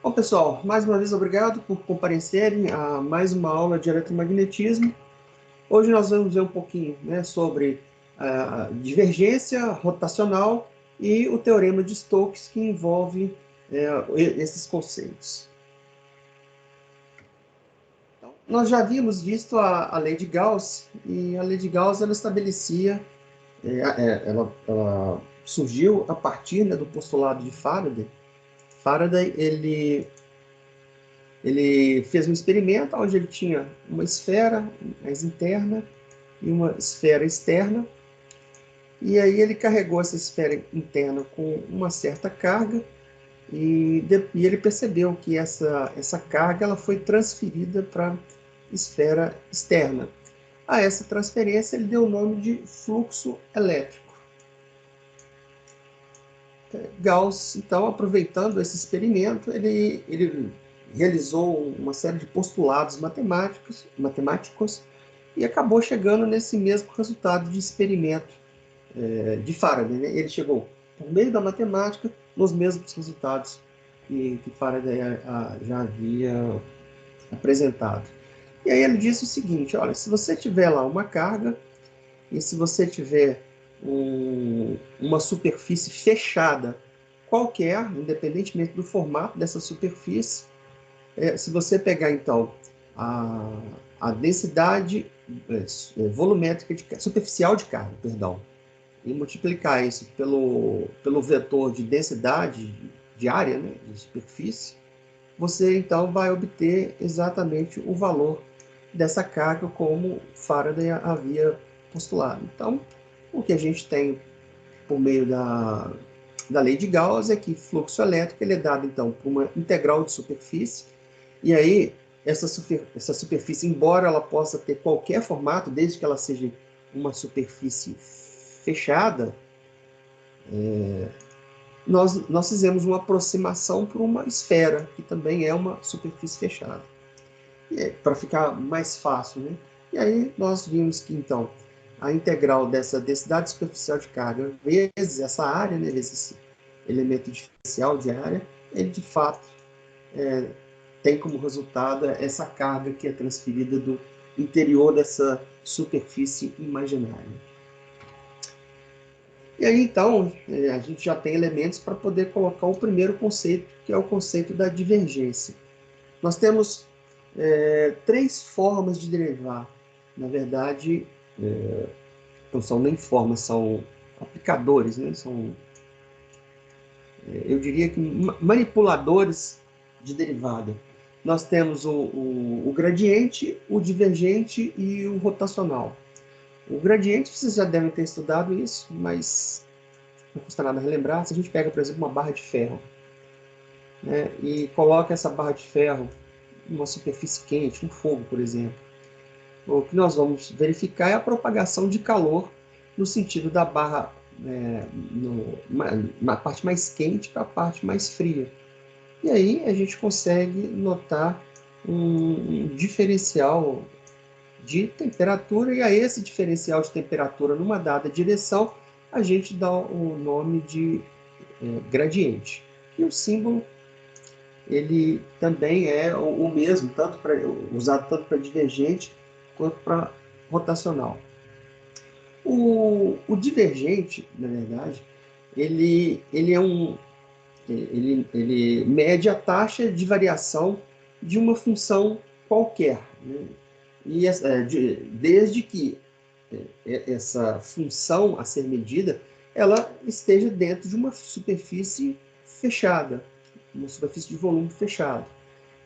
Bom, pessoal, mais uma vez obrigado por comparecerem a mais uma aula de eletromagnetismo. Hoje nós vamos ver um pouquinho, né, sobre a divergência rotacional e o teorema de Stokes, que envolve esses conceitos. Então, nós já havíamos visto a lei de Gauss, e a lei de Gauss ela estabelecia, ela surgiu a partir, né, do postulado de Faraday. Faraday, ele fez um experimento onde ele tinha uma esfera mais interna e uma esfera externa, e aí ele carregou essa esfera interna com uma certa carga, e ele percebeu que essa carga ela foi transferida para a esfera externa. A essa transferência ele deu o nome de fluxo elétrico. Gauss, então, aproveitando esse experimento, ele realizou uma série de postulados matemáticos e acabou chegando nesse mesmo resultado de experimento de Faraday. Né? Ele chegou, por meio da matemática, nos mesmos resultados que Faraday já havia apresentado. E aí ele disse o seguinte, olha, se você tiver lá uma carga e se você tiver uma superfície fechada qualquer, independentemente do formato dessa superfície, se você pegar então a densidade volumétrica superficial de carga, perdão, e multiplicar isso pelo vetor de densidade de área, né, de superfície, você então vai obter exatamente o valor dessa carga como Faraday havia postulado. Então, o que a gente tem por meio da lei de Gauss é que fluxo elétrico ele é dado então por uma integral de superfície, e aí essa superfície, embora ela possa ter qualquer formato, desde que ela seja uma superfície fechada, nós fizemos uma aproximação para uma esfera, que também é uma superfície fechada. Para ficar mais fácil, né? E aí nós vimos que, então, a integral dessa densidade superficial de carga vezes essa área, né, vezes esse elemento diferencial de área, ele, de fato, tem como resultado essa carga que é transferida do interior dessa superfície imaginária. E aí, então, a gente já tem elementos para poder colocar o primeiro conceito, que é o conceito da divergência. Nós temos três formas de derivar. Na verdade, não são nem formas, são aplicadores, né? São, eu diria que manipuladores de derivada. Nós temos o gradiente, o divergente e o rotacional. O gradiente, vocês já devem ter estudado isso, mas não custa nada relembrar. Se a gente pega, por exemplo, uma barra de ferro, né, e coloca essa barra de ferro em uma superfície quente, um fogo, por exemplo, o que nós vamos verificar é a propagação de calor no sentido da barra na parte mais quente para a parte mais fria. E aí a gente consegue notar um diferencial de temperatura, e a esse diferencial de temperatura numa dada direção a gente dá o nome de gradiente. E o símbolo ele também é o mesmo, usado tanto para divergente quanto para rotacional. O divergente, na verdade, ele mede a taxa de variação de uma função qualquer, né? E desde que essa função a ser medida ela esteja dentro de uma superfície fechada, uma superfície de volume fechado.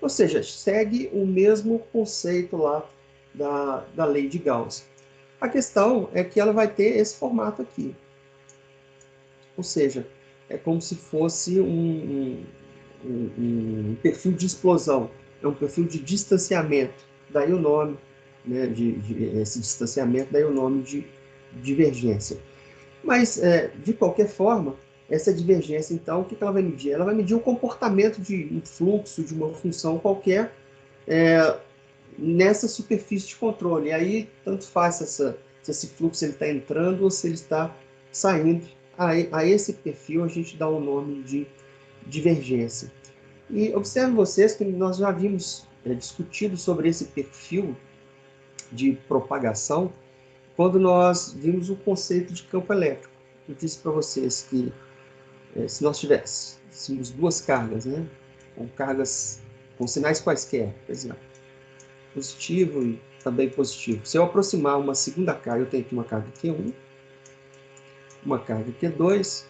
Ou seja, segue o mesmo conceito lá da lei de Gauss. A questão é que ela vai ter esse formato aqui. Ou seja, é como se fosse um perfil de explosão, é um perfil de distanciamento. Daí o nome, né, esse distanciamento, daí o nome de divergência. Mas, de qualquer forma, essa divergência, então, o que ela vai medir? Ela vai medir o comportamento de um fluxo, de uma função qualquer, nessa superfície de controle. E aí, tanto faz se esse fluxo está entrando ou se ele está saindo. A esse perfil a gente dá o nome de divergência. E observem vocês que nós já havíamos discutido sobre esse perfil de propagação quando nós vimos o conceito de campo elétrico. Eu disse para vocês que se nós tivéssemos duas cargas, né, com sinais quaisquer, por exemplo, positivo e também positivo. Se eu aproximar uma segunda carga, eu tenho aqui uma carga Q1, uma carga Q2,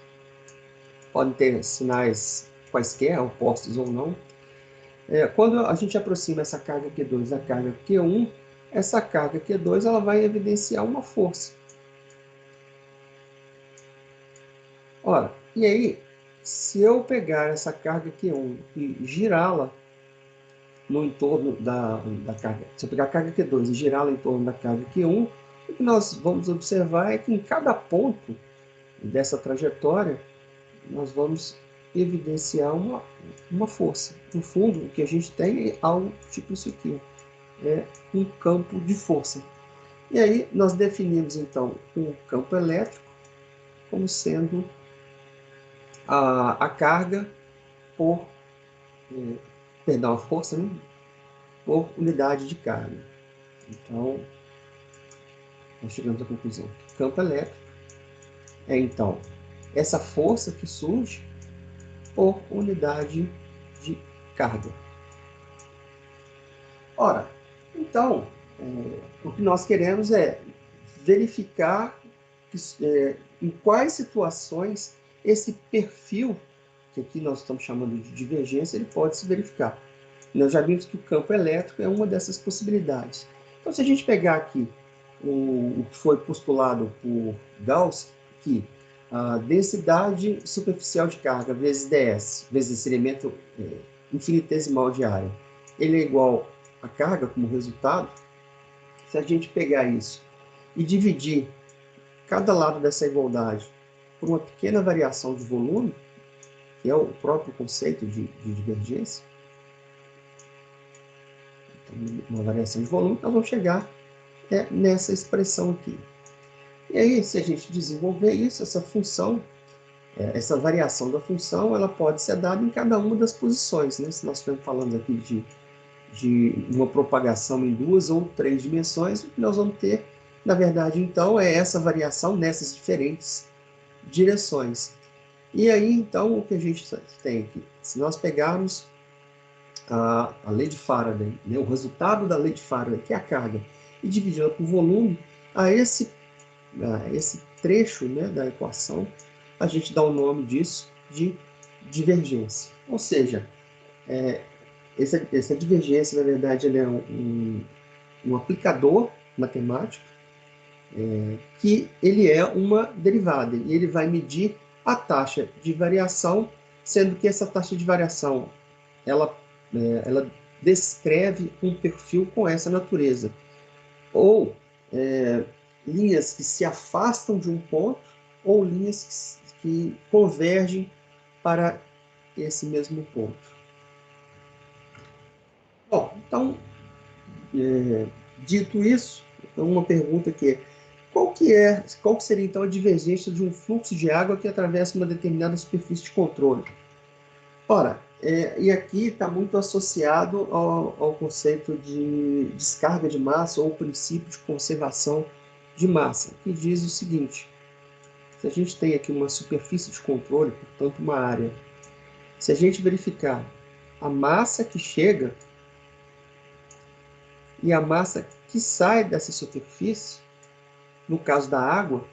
podem ter sinais quaisquer, opostos ou não. Quando a gente aproxima essa carga Q2 da carga Q1, essa carga Q2 ela vai evidenciar uma força. Ora, e aí, se eu pegar essa carga Q1 e girá-la no entorno da carga, se eu pegar a carga Q2 e girá-la em torno da carga Q1, o que nós vamos observar é que em cada ponto dessa trajetória, nós vamos evidenciar uma força. No fundo, o que a gente tem é algo tipo isso aqui, é um campo de força. E aí nós definimos então um campo elétrico como sendo a carga por, a força, né, por unidade de carga. Então, nós chegamos à conclusão que campo elétrico é então essa força que surge por unidade de carga. Ora, então, o que nós queremos é verificar em quais situações esse perfil, que aqui nós estamos chamando de divergência, ele pode se verificar. Nós já vimos que o campo elétrico é uma dessas possibilidades. Então, se a gente pegar aqui o que foi postulado por Gauss, que a densidade superficial de carga vezes ds, vezes esse elemento infinitesimal de área, ele é igual a carga como resultado. Se a gente pegar isso e dividir cada lado dessa igualdade por uma pequena variação de volume, que é o próprio conceito de divergência, então, uma variação de volume, nós vamos chegar nessa expressão aqui. E aí, se a gente desenvolver isso, essa função, essa variação da função, ela pode ser dada em cada uma das posições, né? Se nós estivermos falando aqui de uma propagação em 2 ou 3 dimensões, o que nós vamos ter, na verdade, então, é essa variação nessas diferentes direções. E aí, então, o que a gente tem aqui? Se nós pegarmos a lei de Faraday, né, o resultado da lei de Faraday, que é a carga, e dividir por volume, a esse trecho, né, da equação, a gente dá o nome disso de divergência. Ou seja, essa divergência, na verdade, ele é um aplicador matemático, que ele é uma derivada, e ele vai medir a taxa de variação, sendo que essa taxa de variação ela descreve um perfil com essa natureza. Ou linhas que se afastam de um ponto, ou linhas que convergem para esse mesmo ponto. Bom, então, dito isso, uma pergunta que qual que seria então a divergência de um fluxo de água que atravessa uma determinada superfície de controle? Ora, e aqui está muito associado ao conceito de descarga de massa ou princípio de conservação de massa, que diz o seguinte: se a gente tem aqui uma superfície de controle, portanto uma área, se a gente verificar a massa que chega e a massa que sai dessa superfície, no caso da água,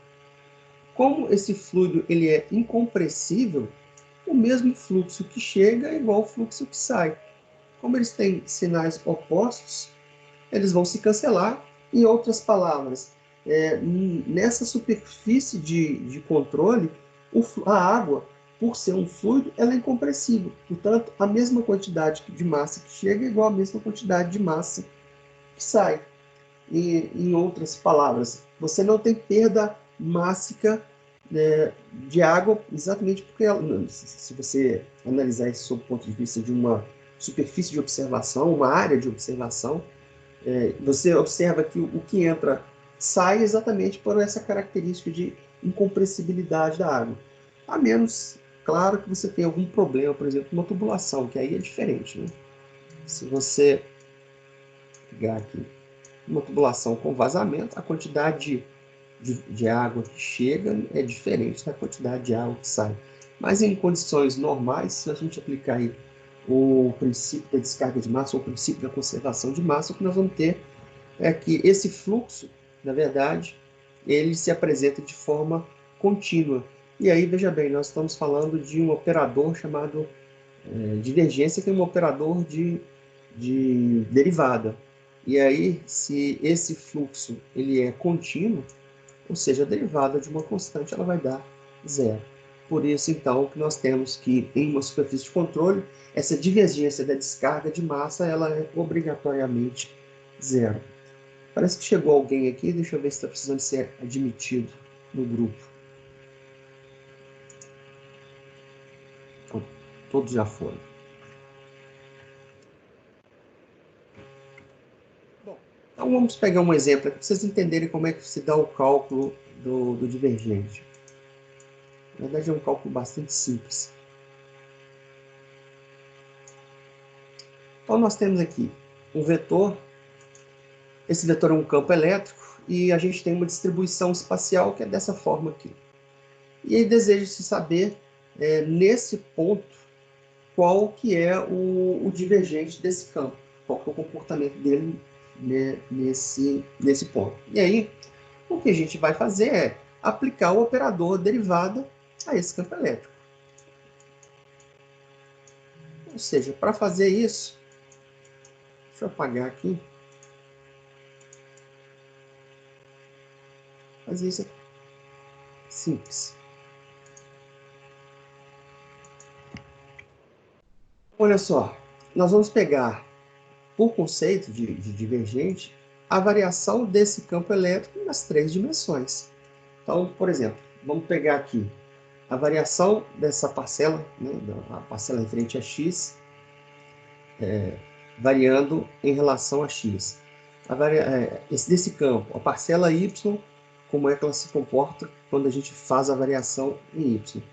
como esse fluido ele é incompressível, o mesmo fluxo que chega é igual ao fluxo que sai. Como eles têm sinais opostos, eles vão se cancelar. Em outras palavras, nessa superfície de controle, a água, por ser um fluido, ela é incompressível. Portanto, a mesma quantidade de massa que chega é igual à mesma quantidade de massa que sai. E, em outras palavras, você não tem perda mássica de água, exatamente porque, se você analisar isso sob o ponto de vista de uma superfície de observação, uma área de observação, você observa que o que entra sai exatamente por essa característica de incompressibilidade da água. A menos Claro que você tem algum problema, por exemplo, uma tubulação, que aí é diferente, né? Se você pegar aqui uma tubulação com vazamento, a quantidade de água que chega é diferente da quantidade de água que sai. Mas em condições normais, se a gente aplicar aí o princípio da descarga de massa ou o princípio da conservação de massa, o que nós vamos ter é que esse fluxo, na verdade, ele se apresenta de forma contínua. E aí, veja bem, nós estamos falando de um operador chamado divergência, que é um operador de derivada. E aí, se esse fluxo ele é contínuo, ou seja, a derivada de uma constante ela vai dar zero. Por isso, então, que nós temos que, em uma superfície de controle, essa divergência da descarga de massa ela é obrigatoriamente zero. Parece que chegou alguém aqui, deixa eu ver se está precisando ser admitido no grupo. Todos já foram. Bom, então vamos pegar um exemplo aqui para vocês entenderem como é que se dá o cálculo do divergente. Na verdade é um cálculo bastante simples. Então nós temos aqui um vetor. Esse vetor é um campo elétrico e a gente tem uma distribuição espacial que é dessa forma aqui. E aí deseja-se saber, nesse ponto, qual que é o divergente desse campo, qual que é o comportamento dele, né, nesse ponto. E aí, o que a gente vai fazer é aplicar o operador derivada a esse campo elétrico. Ou seja, para fazer isso, deixa eu apagar aqui, fazer isso aqui. Simples. Olha só, nós vamos pegar, por conceito de divergente, a variação desse campo elétrico nas três dimensões. Então, por exemplo, vamos pegar aqui a variação dessa parcela, né, a parcela referente a x, variando em relação a x. Desse campo, a parcela y, como é que ela se comporta quando a gente faz a variação em y.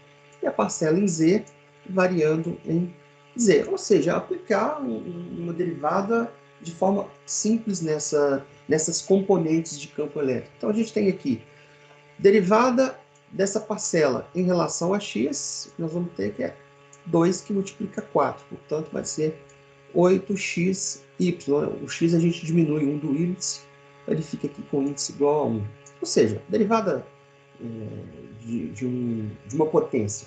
E a parcela em z, variando em z. Ou seja, aplicar uma derivada de forma simples nessas componentes de campo elétrico. Então, a gente tem aqui derivada dessa parcela em relação a x, nós vamos ter que é 2 que multiplica 4. Portanto, vai ser 8xy. O x a gente diminui 1 do índice, ele fica aqui com índice igual a 1. Ou seja, derivada de uma potência.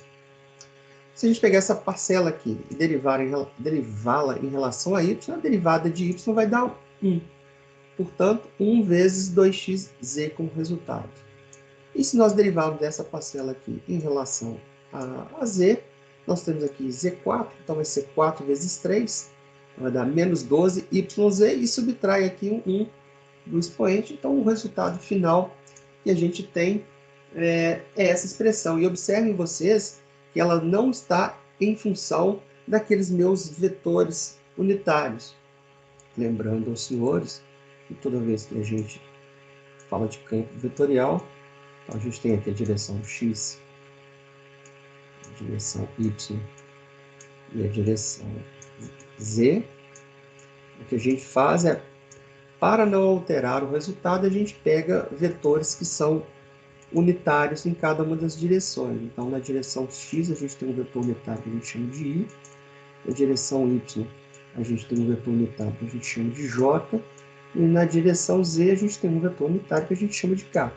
Se a gente pegar essa parcela aqui e derivá-la em relação a y, a derivada de y vai dar 1. Portanto, 1 vezes 2xz como resultado. E se nós derivarmos dessa parcela aqui em relação a z, nós temos aqui z4, então vai ser 4 vezes 3, vai dar menos 12 yz, e subtrai aqui um 1 do expoente. Então, o resultado final que a gente tem é essa expressão. E observem vocês que ela não está em função daqueles meus vetores unitários. Lembrando aos senhores que toda vez que a gente fala de campo vetorial, então a gente tem aqui a direção x, a direção y e a direção z. O que a gente faz é, para não alterar o resultado, a gente pega vetores que são unitários em cada uma das direções. Então, na direção x, a gente tem um vetor unitário que a gente chama de i. Na direção y, a gente tem um vetor unitário que a gente chama de j. E na direção z, a gente tem um vetor unitário que a gente chama de k.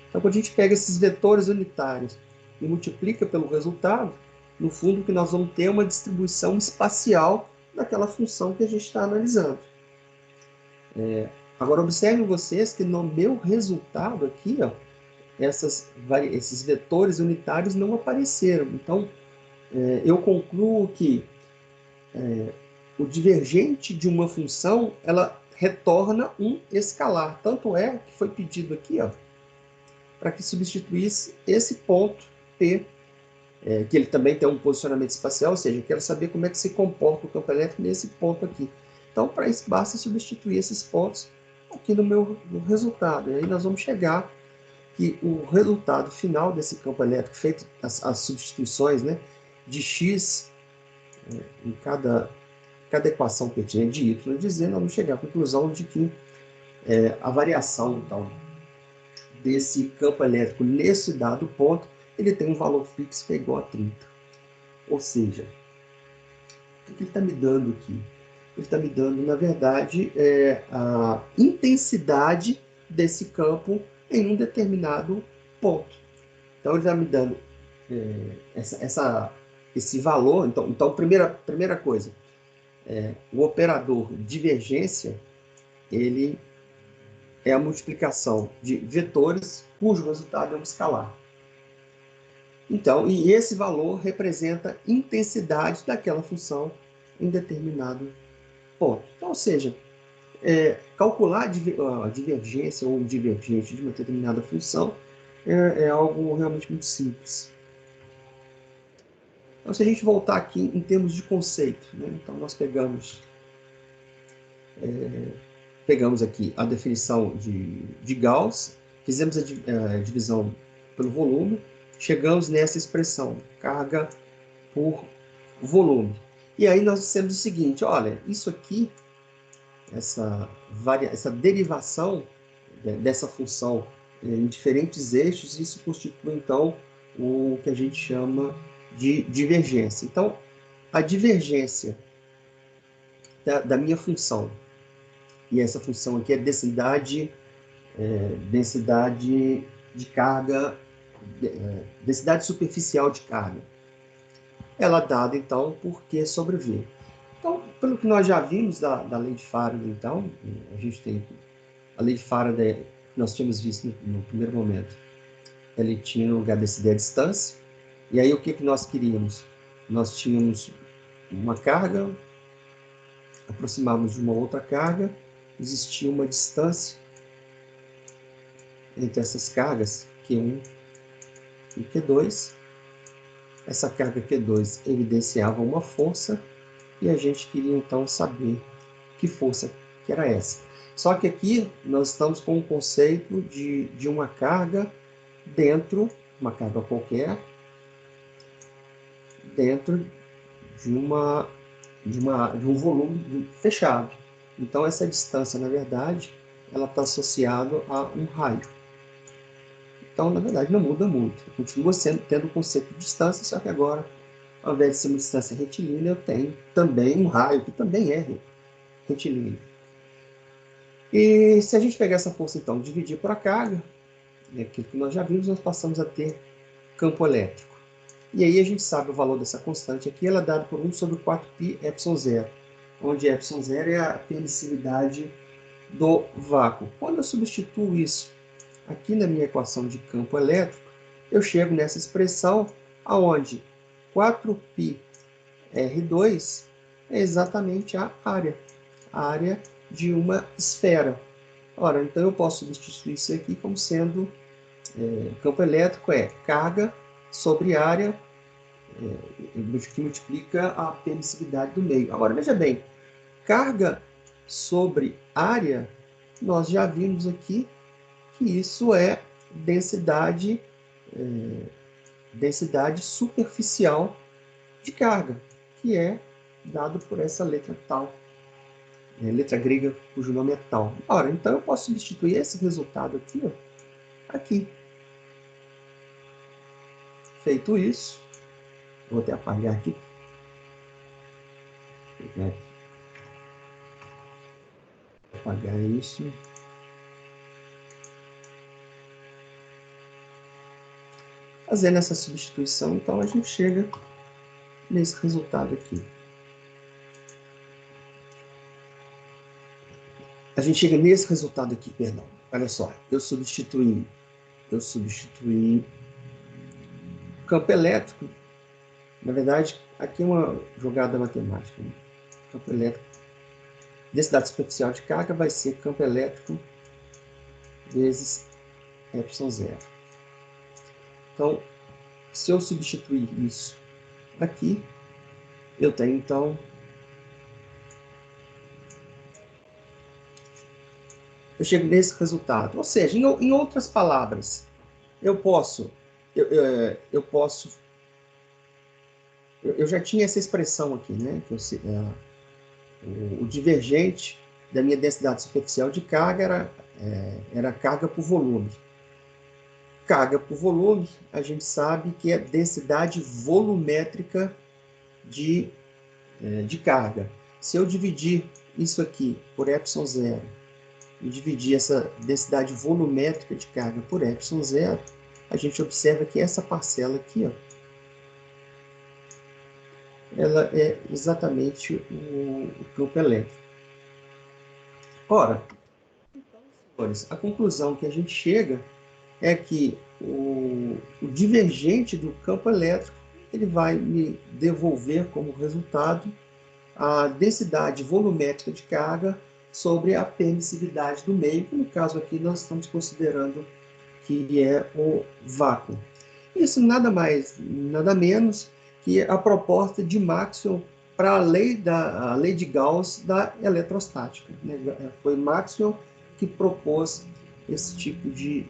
Então, quando a gente pega esses vetores unitários e multiplica pelo resultado, no fundo, o que nós vamos ter é uma distribuição espacial daquela função que a gente está analisando. Agora, observem vocês que no meu resultado aqui, ó, esses vetores unitários não apareceram. Então, eu concluo que o divergente de uma função, ela retorna um escalar. Tanto é que foi pedido aqui, ó, para que substituísse esse ponto P, que ele também tem um posicionamento espacial, ou seja, eu quero saber como é que se comporta o campo elétrico nesse ponto aqui. Então, para isso, basta substituir esses pontos aqui no resultado. E aí nós vamos chegar que o resultado final desse campo elétrico, feito as substituições, né, de x em cada equação pertinente de y, dizendo, nós vamos chegar à conclusão de que a variação, então, desse campo elétrico nesse dado ponto, ele tem um valor fixo que é igual a 30. Ou seja, o que ele está me dando aqui? Ele está me dando, na verdade, a intensidade desse campo em um determinado ponto. Então, ele está me dando esse valor. Então primeira coisa, o operador divergência, ele é a multiplicação de vetores cujo resultado é um escalar. Então, e esse valor representa intensidade daquela função em determinado ponto. Então, ou seja, calcular a divergência ou o divergente de uma determinada função é algo realmente muito simples. Então, se a gente voltar aqui em termos de conceito, né? Então nós pegamos aqui a definição de Gauss, fizemos a divisão pelo volume, chegamos nessa expressão, carga por volume. E aí nós dissemos o seguinte, olha, isso aqui, essa derivação dessa função em diferentes eixos, isso constitui, então, o que a gente chama de divergência. Então, a divergência da minha função, e essa função aqui é densidade de carga, densidade superficial de carga, ela é dada, então, por Q sobre V. Então, pelo que nós já vimos da lei de Faraday, então, a gente tem a lei de Faraday, que nós tínhamos visto no primeiro momento, ele tinha no lugar decidir a distância, e aí o que nós queríamos? Nós tínhamos uma carga, aproximávamos de uma outra carga, existia uma distância entre essas cargas, Q1 e Q2. Essa carga Q2 evidenciava uma força, e a gente queria então saber que força que era essa. Só que aqui nós estamos com o conceito de uma carga dentro, uma carga qualquer, dentro de um volume fechado. Então essa distância, na verdade, ela está associada a um raio. Então, na verdade, não muda muito. Continua tendo o conceito de distância, só que agora, ao invés de ser uma distância retilínea, eu tenho também um raio, que também é retilíneo. E se a gente pegar essa força, então, dividir por a carga, aquilo que nós já vimos, nós passamos a ter campo elétrico. E aí a gente sabe o valor dessa constante aqui, ela é dada por 1 sobre 4π epsilon zero, onde epsilon zero é a permissividade do vácuo. Quando eu substituo isso aqui na minha equação de campo elétrico, eu chego nessa expressão aonde 4π R2 é exatamente a área de uma esfera. Ora, então eu posso substituir isso aqui como sendo campo elétrico é carga sobre área, que multiplica a permissividade do meio. Agora, veja bem, carga sobre área, nós já vimos aqui que isso é densidade superficial de carga, que é dado por essa letra tal, letra grega cujo nome é tal. Ora, então eu posso substituir esse resultado aqui, aqui. Feito isso, vou até apagar aqui. Apagar isso. Fazendo essa substituição, então a gente chega nesse resultado aqui. A gente chega nesse resultado aqui, perdão. Olha só, eu substituí campo elétrico. Na verdade, aqui é uma jogada matemática, né? Campo elétrico. Densidade superficial de carga vai ser campo elétrico vezes epsilon zero. Então, se eu substituir isso aqui, eu tenho, então, eu chego nesse resultado. Ou seja, em outras palavras, eu posso eu já tinha essa expressão aqui, né? Que o divergente da minha densidade superficial de carga era carga por volume. Carga por volume, a gente sabe que é densidade volumétrica de carga. Se eu dividir isso aqui por ε0 e dividir essa densidade volumétrica de carga por ε0, a gente observa que essa parcela aqui, ó, ela é exatamente o campo elétrico. Ora, então, senhores, a conclusão que a gente chega é que o divergente do campo elétrico ele vai me devolver como resultado a densidade volumétrica de carga sobre a permissividade do meio, que no caso aqui nós estamos considerando que é o vácuo. Isso nada mais, nada menos que a proposta de Maxwell para a lei de Gauss da eletrostática. Foi Maxwell que propôs esse tipo de,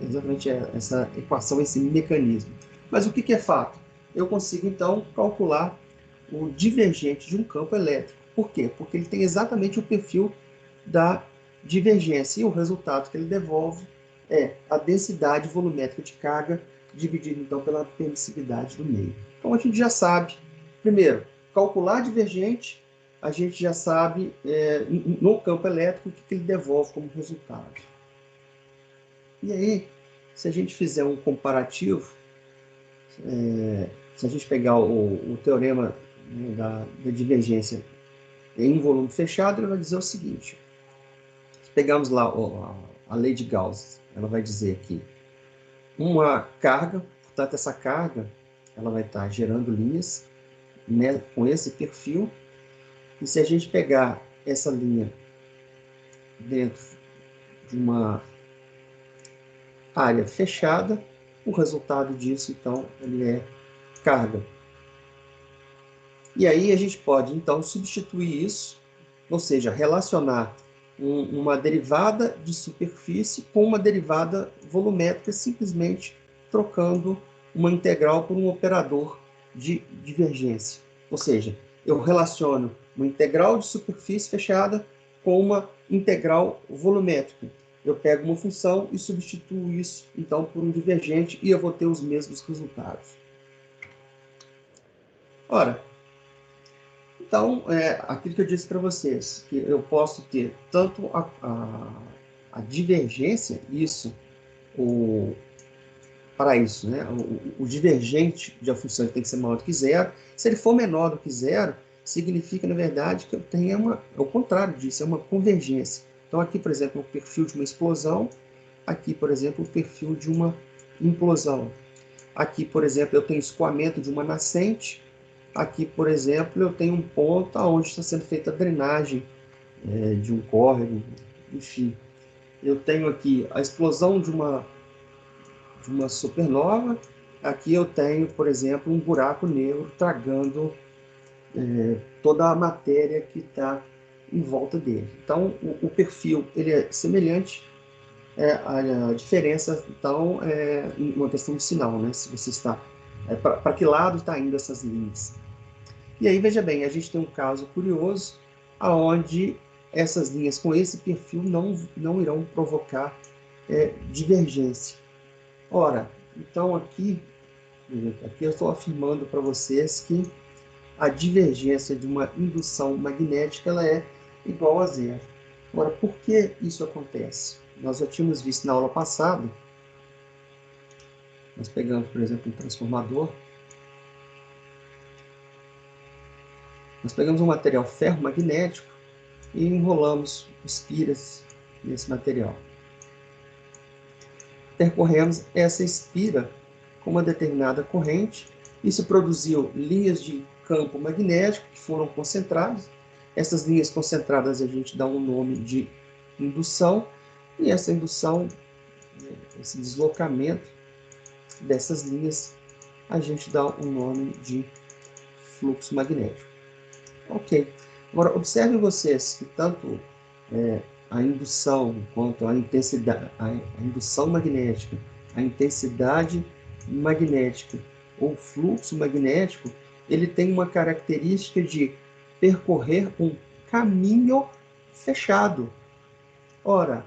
exatamente essa equação, esse mecanismo. Mas o que é fato? Eu consigo, então, calcular o divergente de um campo elétrico. Por quê? Porque ele tem exatamente o perfil da divergência, e o resultado que ele devolve é a densidade volumétrica de carga dividida, então, pela permissividade do meio. Então, a gente já sabe, primeiro, calcular divergente, a gente já sabe, no campo elétrico, o que ele devolve como resultado. E aí, se a gente fizer um comparativo, se a gente pegar o teorema da divergência em volume fechado, ele vai dizer o seguinte. Se pegarmos lá a lei de Gauss, ela vai dizer que uma carga, portanto, essa carga ela vai estar gerando linhas, né, com esse perfil. E se a gente pegar essa linha dentro de uma área fechada, o resultado disso, então, ele é carga. E aí a gente pode, então, substituir isso, ou seja, relacionar uma derivada de superfície com uma derivada volumétrica, simplesmente trocando uma integral por um operador de divergência. Ou seja, eu relaciono uma integral de superfície fechada com uma integral volumétrica. Eu pego uma função e substituo isso, então, por um divergente, e eu vou ter os mesmos resultados. Ora, então, aquilo que eu disse para vocês, que eu posso ter tanto a divergência, para isso, né? O divergente de uma função tem que ser maior do que zero. Se ele for menor do que zero, significa, na verdade, que eu tenho é o contrário disso, é uma convergência. Então, aqui, por exemplo, o perfil de uma explosão, aqui, por exemplo, o perfil de uma implosão. Aqui, por exemplo, eu tenho escoamento de uma nascente. Aqui, por exemplo, eu tenho um ponto onde está sendo feita a drenagem de um córrego, enfim. Eu tenho aqui a explosão de uma supernova. Aqui eu tenho, por exemplo, um buraco negro tragando toda a matéria que está em volta dele. Então, o perfil ele é semelhante, a diferença, então, é uma questão de sinal, né? Se você está... para que lado está indo essas linhas? E aí, veja bem, a gente tem um caso curioso, onde essas linhas com esse perfil não irão provocar divergência. Ora, então aqui eu estou afirmando para vocês que a divergência de uma indução magnética ela é igual a zero. Ora, por que isso acontece? Nós já tínhamos visto na aula passada, nós pegamos, por exemplo, um transformador. Nós pegamos um material ferromagnético e enrolamos espiras nesse material. Percorremos essa espira com uma determinada corrente. Isso produziu linhas de campo magnético que foram concentradas. Essas linhas concentradas a gente dá um nome de indução. E essa indução, esse deslocamento dessas linhas, a gente dá um nome de fluxo magnético. Ok. Agora, observem vocês que tanto a indução quanto a intensidade, a indução magnética, a intensidade magnética ou fluxo magnético, ele tem uma característica de percorrer um caminho fechado. Ora,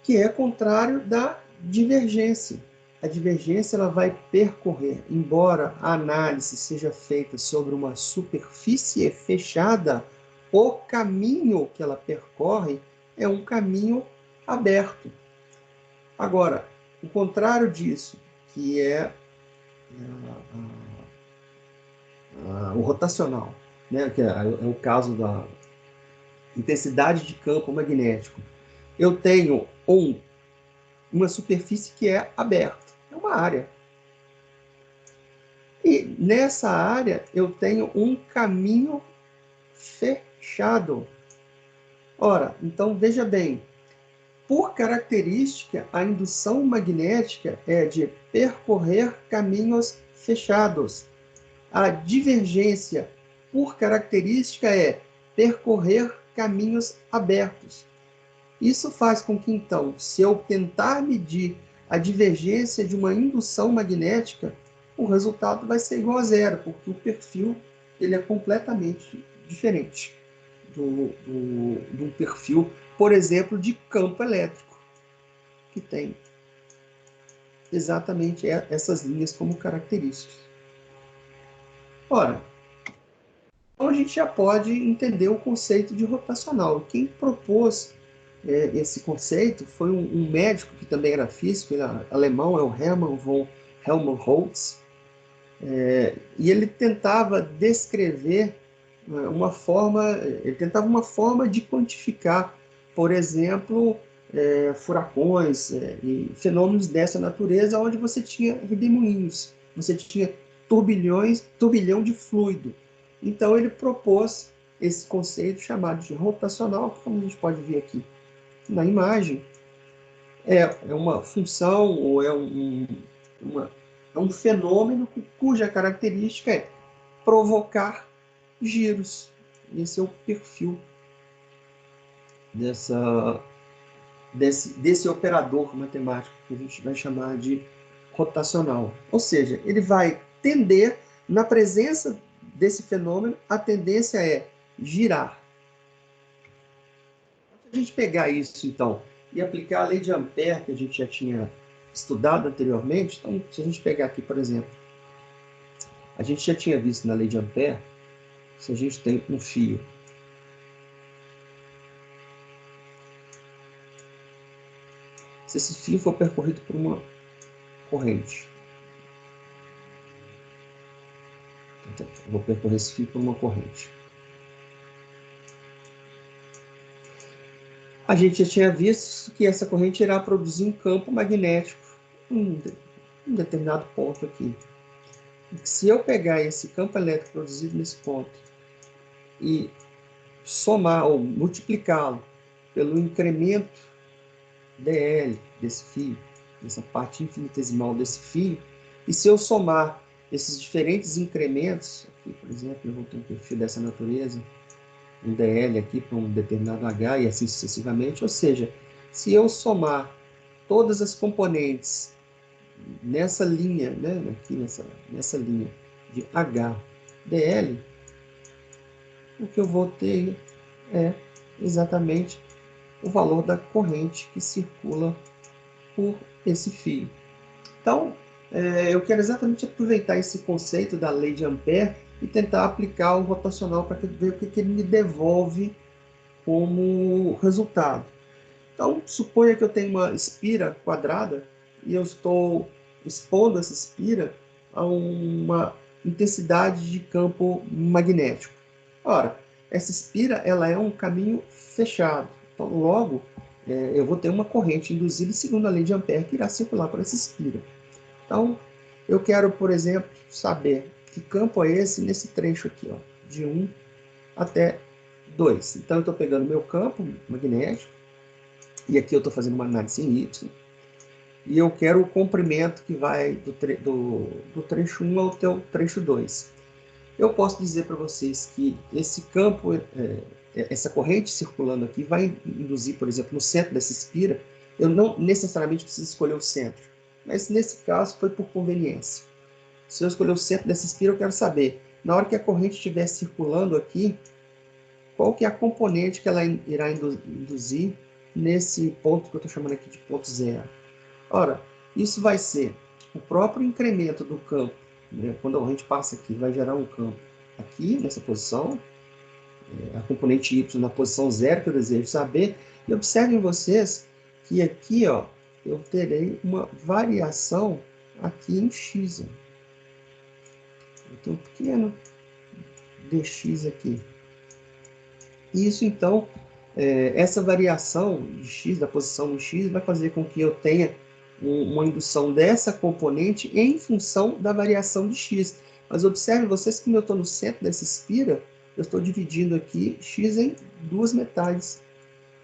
que é contrário da divergência. A divergência ela vai percorrer, embora a análise seja feita sobre uma superfície fechada, o caminho que ela percorre é um caminho aberto. Agora, o contrário disso, que é o rotacional, né, que é o caso da intensidade de campo magnético. Eu tenho uma superfície que é aberta, é uma área. E nessa área eu tenho um caminho fechado. Ora, então veja bem, por característica, a indução magnética é de percorrer caminhos fechados. A divergência, por característica, é percorrer caminhos abertos. Isso faz com que, então, se eu tentar medir a divergência de uma indução magnética, o resultado vai ser igual a zero, porque o perfil ele é completamente diferente do perfil, por exemplo, de campo elétrico, que tem exatamente essas linhas como características. Ora, então a gente já pode entender o conceito de rotacional. Quem propôs esse conceito foi um médico que também era físico, ele é alemão, é o Hermann von Helmholtz, e ele tentava descrever ele tentava uma forma de quantificar, por exemplo, furacões e fenômenos dessa natureza, onde você tinha redemoinhos, você tinha turbilhão de fluido. Então ele propôs esse conceito chamado de rotacional, que, como a gente pode ver aqui na imagem, é uma função ou é um fenômeno cuja característica é provocar giros. Esse é o perfil desse operador matemático que a gente vai chamar de rotacional. Ou seja, ele vai tender, na presença desse fenômeno, a tendência é girar. Se a gente pegar isso, então, e aplicar a lei de Ampère, que a gente já tinha estudado anteriormente, então, se a gente pegar aqui, por exemplo, a gente já tinha visto na lei de Ampère, se a gente tem um fio se esse fio for percorrido por uma corrente. Então, eu vou percorrer esse fio por uma corrente. A gente já tinha visto que essa corrente irá produzir um campo magnético em um determinado ponto aqui. Se eu pegar esse campo elétrico produzido nesse ponto e somar ou multiplicá-lo pelo incremento dl desse fio, dessa parte infinitesimal desse fio, e se eu somar esses diferentes incrementos, aqui, por exemplo, eu vou ter um perfil dessa natureza, um dl aqui para um determinado h e assim sucessivamente, ou seja, se eu somar todas as componentes nessa linha, né, aqui nessa linha de HDL, o que eu vou ter é exatamente o valor da corrente que circula por esse fio. Então, eu quero exatamente aproveitar esse conceito da lei de Ampère e tentar aplicar o rotacional para ver o que ele me devolve como resultado. Então, suponha que eu tenho uma espira quadrada e eu estou expondo essa espira a uma intensidade de campo magnético. Ora, essa espira ela é um caminho fechado. Então, logo, eu vou ter uma corrente induzida segundo a lei de Ampère que irá circular por essa espira. Então, eu quero, por exemplo, saber que campo é esse nesse trecho aqui, ó, de 1 até 2. Então, eu estou pegando meu campo magnético, e aqui eu estou fazendo uma análise em Y, e eu quero o comprimento que vai do trecho 1 ao trecho 2. Eu posso dizer para vocês que esse campo, essa corrente circulando aqui, vai induzir, por exemplo, no centro dessa espira. Eu não necessariamente preciso escolher o centro, mas nesse caso foi por conveniência. Se eu escolher o centro dessa espira, eu quero saber, na hora que a corrente estiver circulando aqui, qual que é a componente que ela irá induzir nesse ponto que eu estou chamando aqui de ponto zero. Ora, isso vai ser o próprio incremento do campo, né? Quando a corrente passa aqui, vai gerar um campo aqui, nessa posição, a componente Y na posição zero, que eu desejo saber, e observem vocês que aqui, ó, eu terei uma variação aqui em x. Eu tenho um pequeno dx aqui. Isso, então, essa variação de x, da posição em x, vai fazer com que eu tenha uma indução dessa componente em função da variação de x. Mas observe vocês que, como eu estou no centro dessa espira, eu estou dividindo aqui x em duas metades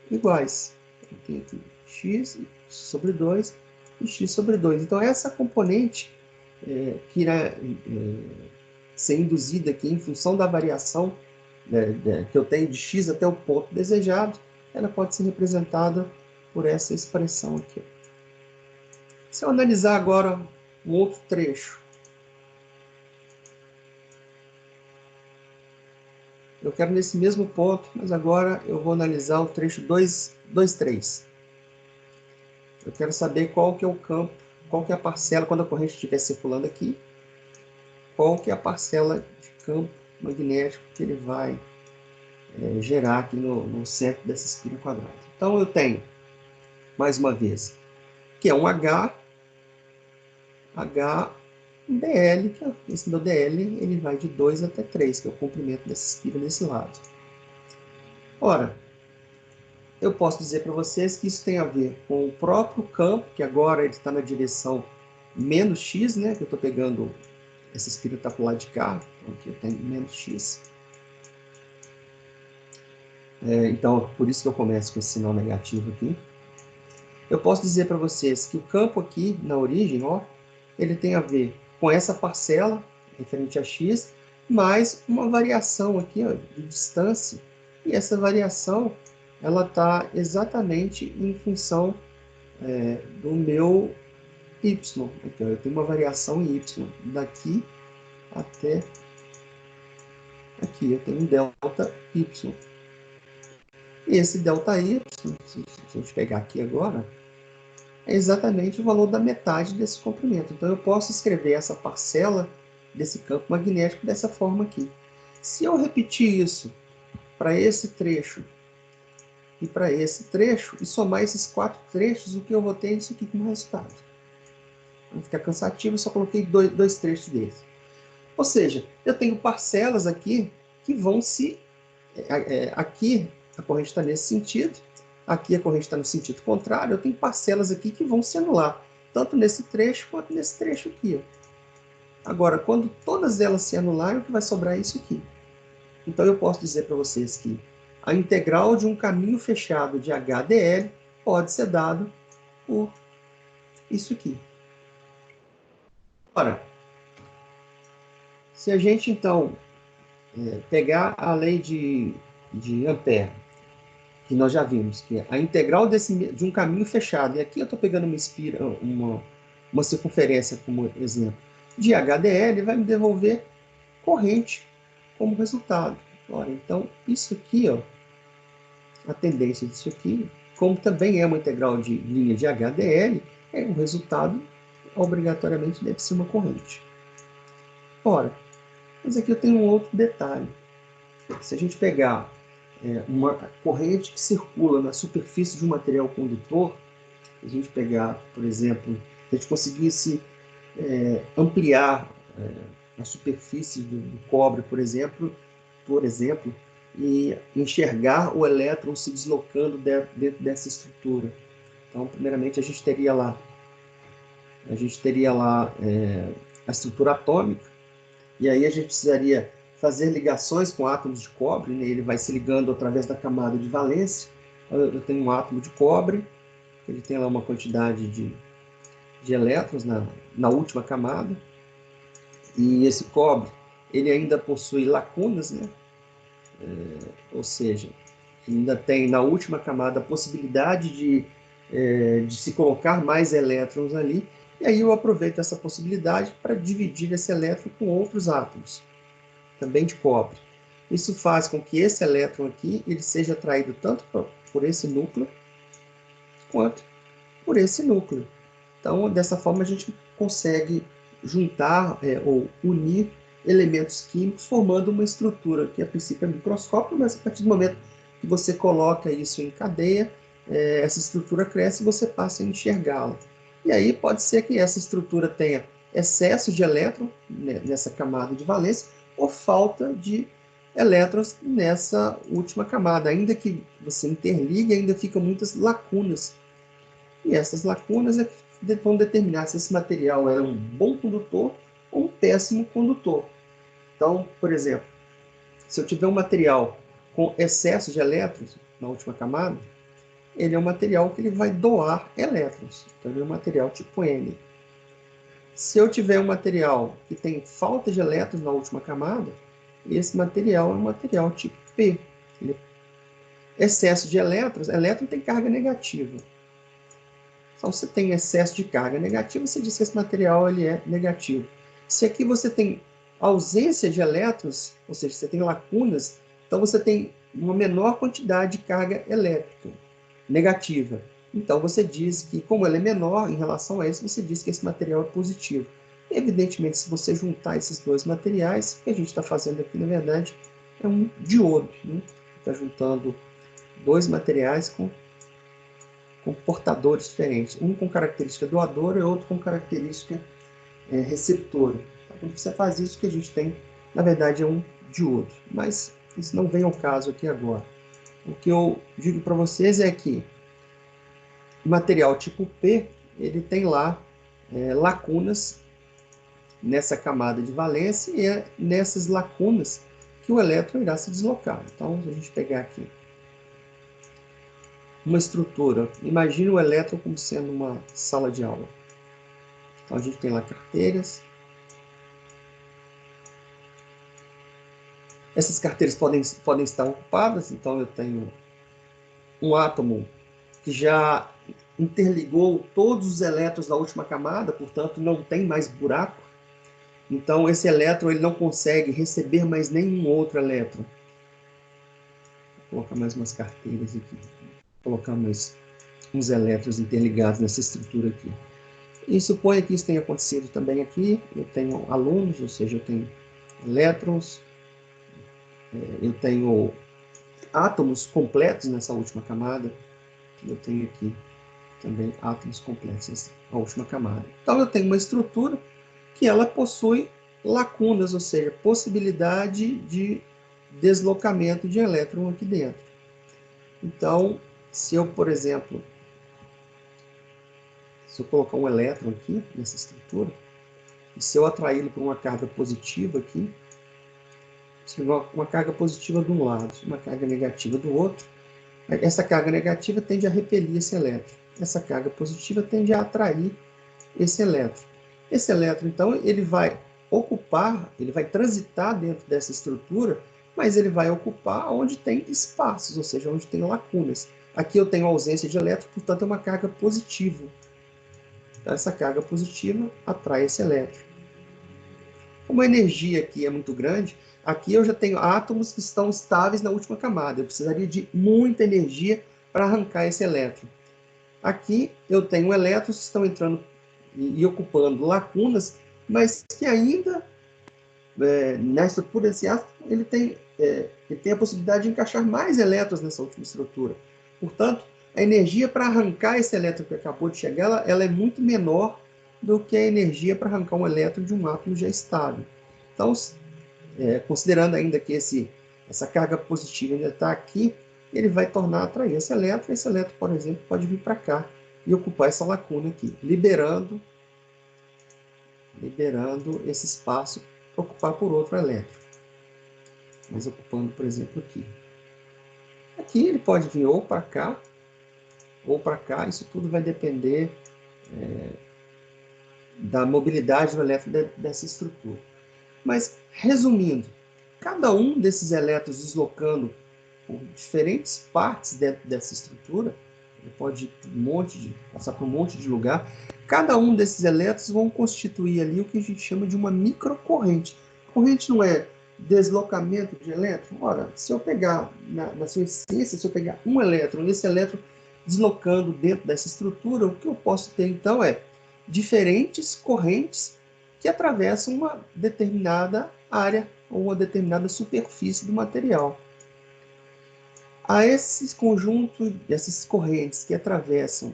iguais. Eu tenho aqui x sobre 2 e x sobre 2. Então, essa componente que irá ser induzida aqui em função da variação que eu tenho de x até o ponto desejado, ela pode ser representada por essa expressão aqui. Se eu analisar agora um outro trecho, eu quero nesse mesmo ponto, mas agora eu vou analisar o trecho 2,3. Eu quero saber qual que é o campo, qual que é a parcela, quando a corrente estiver circulando aqui, qual que é a parcela de campo magnético que ele vai gerar aqui no centro dessa espira quadrada. Então eu tenho, mais uma vez, que é um HDL, que esse meu DL ele vai de 2 até 3, que é o comprimento dessa espira desse lado. Ora, eu posso dizer para vocês que isso tem a ver com o próprio campo, que agora ele está na direção menos x, né? Que eu estou pegando essa espira está para o lado de cá, então aqui eu tenho menos x. Então, por isso que eu começo com esse sinal negativo aqui. Eu posso dizer para vocês que o campo aqui, na origem, ó, ele tem a ver com essa parcela, referente a x, mais uma variação aqui, ó, de distância. E essa variação, ela está exatamente em função do meu y. Aqui, ó, eu tenho uma variação em y, daqui até aqui. Eu tenho um delta y. E esse ΔY, se a gente pegar aqui agora, é exatamente o valor da metade desse comprimento. Então, eu posso escrever essa parcela desse campo magnético dessa forma aqui. Se eu repetir isso para esse trecho e para esse trecho, e somar esses 4 trechos, o que eu vou ter é isso aqui como resultado. Não ficar cansativo, eu só coloquei dois trechos deles. Ou seja, eu tenho parcelas aqui que vão se... aqui a corrente está nesse sentido, aqui a corrente está no sentido contrário, eu tenho parcelas aqui que vão se anular, tanto nesse trecho quanto nesse trecho aqui. Agora, quando todas elas se anularem, o que vai sobrar é isso aqui. Então, eu posso dizer para vocês que a integral de um caminho fechado de HDL pode ser dado por isso aqui. Ora, se a gente, então, pegar a lei de Ampère, que nós já vimos, que é a integral de um caminho fechado, e aqui eu estou pegando uma circunferência como exemplo, de HDL, vai me devolver corrente como resultado. Ora, então, isso aqui, ó, a tendência disso aqui, como também é uma integral de linha de HDL, o resultado obrigatoriamente deve ser uma corrente. Ora, mas aqui eu tenho um outro detalhe. Se a gente pegar uma corrente que circula na superfície de um material condutor, se a gente pegar, por exemplo, se a gente conseguisse ampliar a superfície do cobre, por exemplo, e enxergar o elétron se deslocando dentro dessa estrutura. Então, primeiramente, a gente teria lá a estrutura atômica, e aí a gente precisaria fazer ligações com átomos de cobre, né? Ele vai se ligando através da camada de valência. Eu tenho um átomo de cobre, ele tem lá uma quantidade de elétrons na última camada, e esse cobre ele ainda possui lacunas, né? Ou seja, ainda tem na última camada a possibilidade de se colocar mais elétrons ali, E aí eu aproveito essa possibilidade para dividir esse elétron com outros átomos, também de cobre. Isso faz com que esse elétron aqui ele seja atraído tanto por esse núcleo, quanto por esse núcleo. Então, dessa forma, a gente consegue juntar ou unir elementos químicos, formando uma estrutura que, a princípio, é microscópica, mas a partir do momento que você coloca isso em cadeia, essa estrutura cresce e você passa a enxergá-la. E aí pode ser que essa estrutura tenha excesso de elétron nessa camada de valência ou falta de elétrons nessa última camada. Ainda que você interligue, ainda ficam muitas lacunas. E essas lacunas vão determinar se esse material é um bom condutor ou um péssimo condutor. Então, por exemplo, se eu tiver um material com excesso de elétrons na última camada, ele é um material que ele vai doar elétrons. Então, ele é um material tipo N. Se eu tiver um material que tem falta de elétrons na última camada, esse material é um material tipo P. Excesso de elétrons, elétron tem carga negativa. Então, se tem excesso de carga negativa, você diz que esse material ele é negativo. Se aqui você tem ausência de elétrons, ou seja, você tem lacunas, então você tem uma menor quantidade de carga elétrica negativa. Então, você diz que, como ela é menor em relação a isso, você diz que esse material é positivo. Evidentemente, se você juntar esses dois materiais, o que a gente está fazendo aqui, na verdade, é um diodo. Está juntando dois materiais com portadores diferentes, um com característica doadora e outro com característica receptora. Então, quando você faz isso, o que a gente tem, na verdade, é um diodo. Mas isso não vem ao caso aqui agora. O que eu digo para vocês é que o material tipo P, ele tem lá lacunas nessa camada de valência e é nessas lacunas que o elétron irá se deslocar. Então, se a gente pegar aqui uma estrutura, imagine o elétron como sendo uma sala de aula. Então, a gente tem lá carteiras. Essas carteiras podem estar ocupadas, então eu tenho um átomo que já interligou todos os elétrons da última camada, portanto não tem mais buraco. Então esse elétron ele não consegue receber mais nenhum outro elétron. Vou colocar mais umas carteiras aqui. Vou colocar mais uns elétrons interligados nessa estrutura aqui. E suponha que isso tenha acontecido também aqui. Eu tenho alunos, ou seja, eu tenho elétrons, eu tenho átomos completos nessa última camada. Eu tenho aqui também átomos completos nessa última camada. Então eu tenho uma estrutura que ela possui lacunas, ou seja, possibilidade de deslocamento de elétron aqui dentro. Então, se eu, por exemplo, se eu colocar um elétron aqui nessa estrutura, e se eu atraí-lo por uma carga positiva aqui, se uma carga positiva de um lado, uma carga negativa do outro, essa carga negativa tende a repelir esse elétron. Essa carga positiva tende a atrair esse elétron. Esse elétron, então, ele vai ocupar, ele vai transitar dentro dessa estrutura, mas ele vai ocupar onde tem espaços, ou seja, onde tem lacunas. Aqui eu tenho ausência de elétron, portanto é uma carga positiva. Então, essa carga positiva atrai esse elétron. Como a energia aqui é muito grande, aqui eu já tenho átomos que estão estáveis na última camada. Eu precisaria de muita energia para arrancar esse elétron. Aqui eu tenho elétrons que estão entrando e ocupando lacunas, mas que ainda, na estrutura desse átomo, ele tem a possibilidade de encaixar mais elétrons nessa última estrutura. Portanto, a energia para arrancar esse elétron que acabou de chegar, ela é muito menor do que a energia para arrancar um elétron de um átomo já estável. Então, considerando ainda que essa carga positiva ainda está aqui, ele vai tornar a atrair esse elétron, por exemplo, pode vir para cá e ocupar essa lacuna aqui, liberando esse espaço para ocupar por outro elétron. Mas ocupando, por exemplo, aqui. Aqui ele pode vir ou para cá, ou para cá, isso tudo vai depender da mobilidade do elétron dessa estrutura. Mas, resumindo, cada um desses elétrons deslocando por diferentes partes dentro dessa estrutura, ele pode ir passar por um monte de lugar. Cada um desses elétrons vão constituir ali o que a gente chama de uma microcorrente. Corrente não é deslocamento de elétron? Ora, se eu pegar, na sua essência, se eu pegar um elétron, esse elétron deslocando dentro dessa estrutura, o que eu posso ter, então, é diferentes correntes que atravessam uma determinada área ou uma determinada superfície do material. A esses conjuntos, essas correntes que atravessam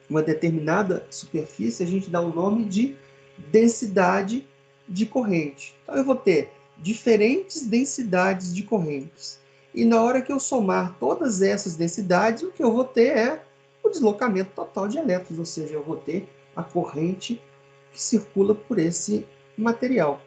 uma determinada superfície, a gente dá o nome de densidade de corrente. Então, eu vou ter diferentes densidades de correntes. E na hora que eu somar todas essas densidades, o que eu vou ter é o deslocamento total de elétrons, ou seja, eu vou ter a corrente que circula por esse material.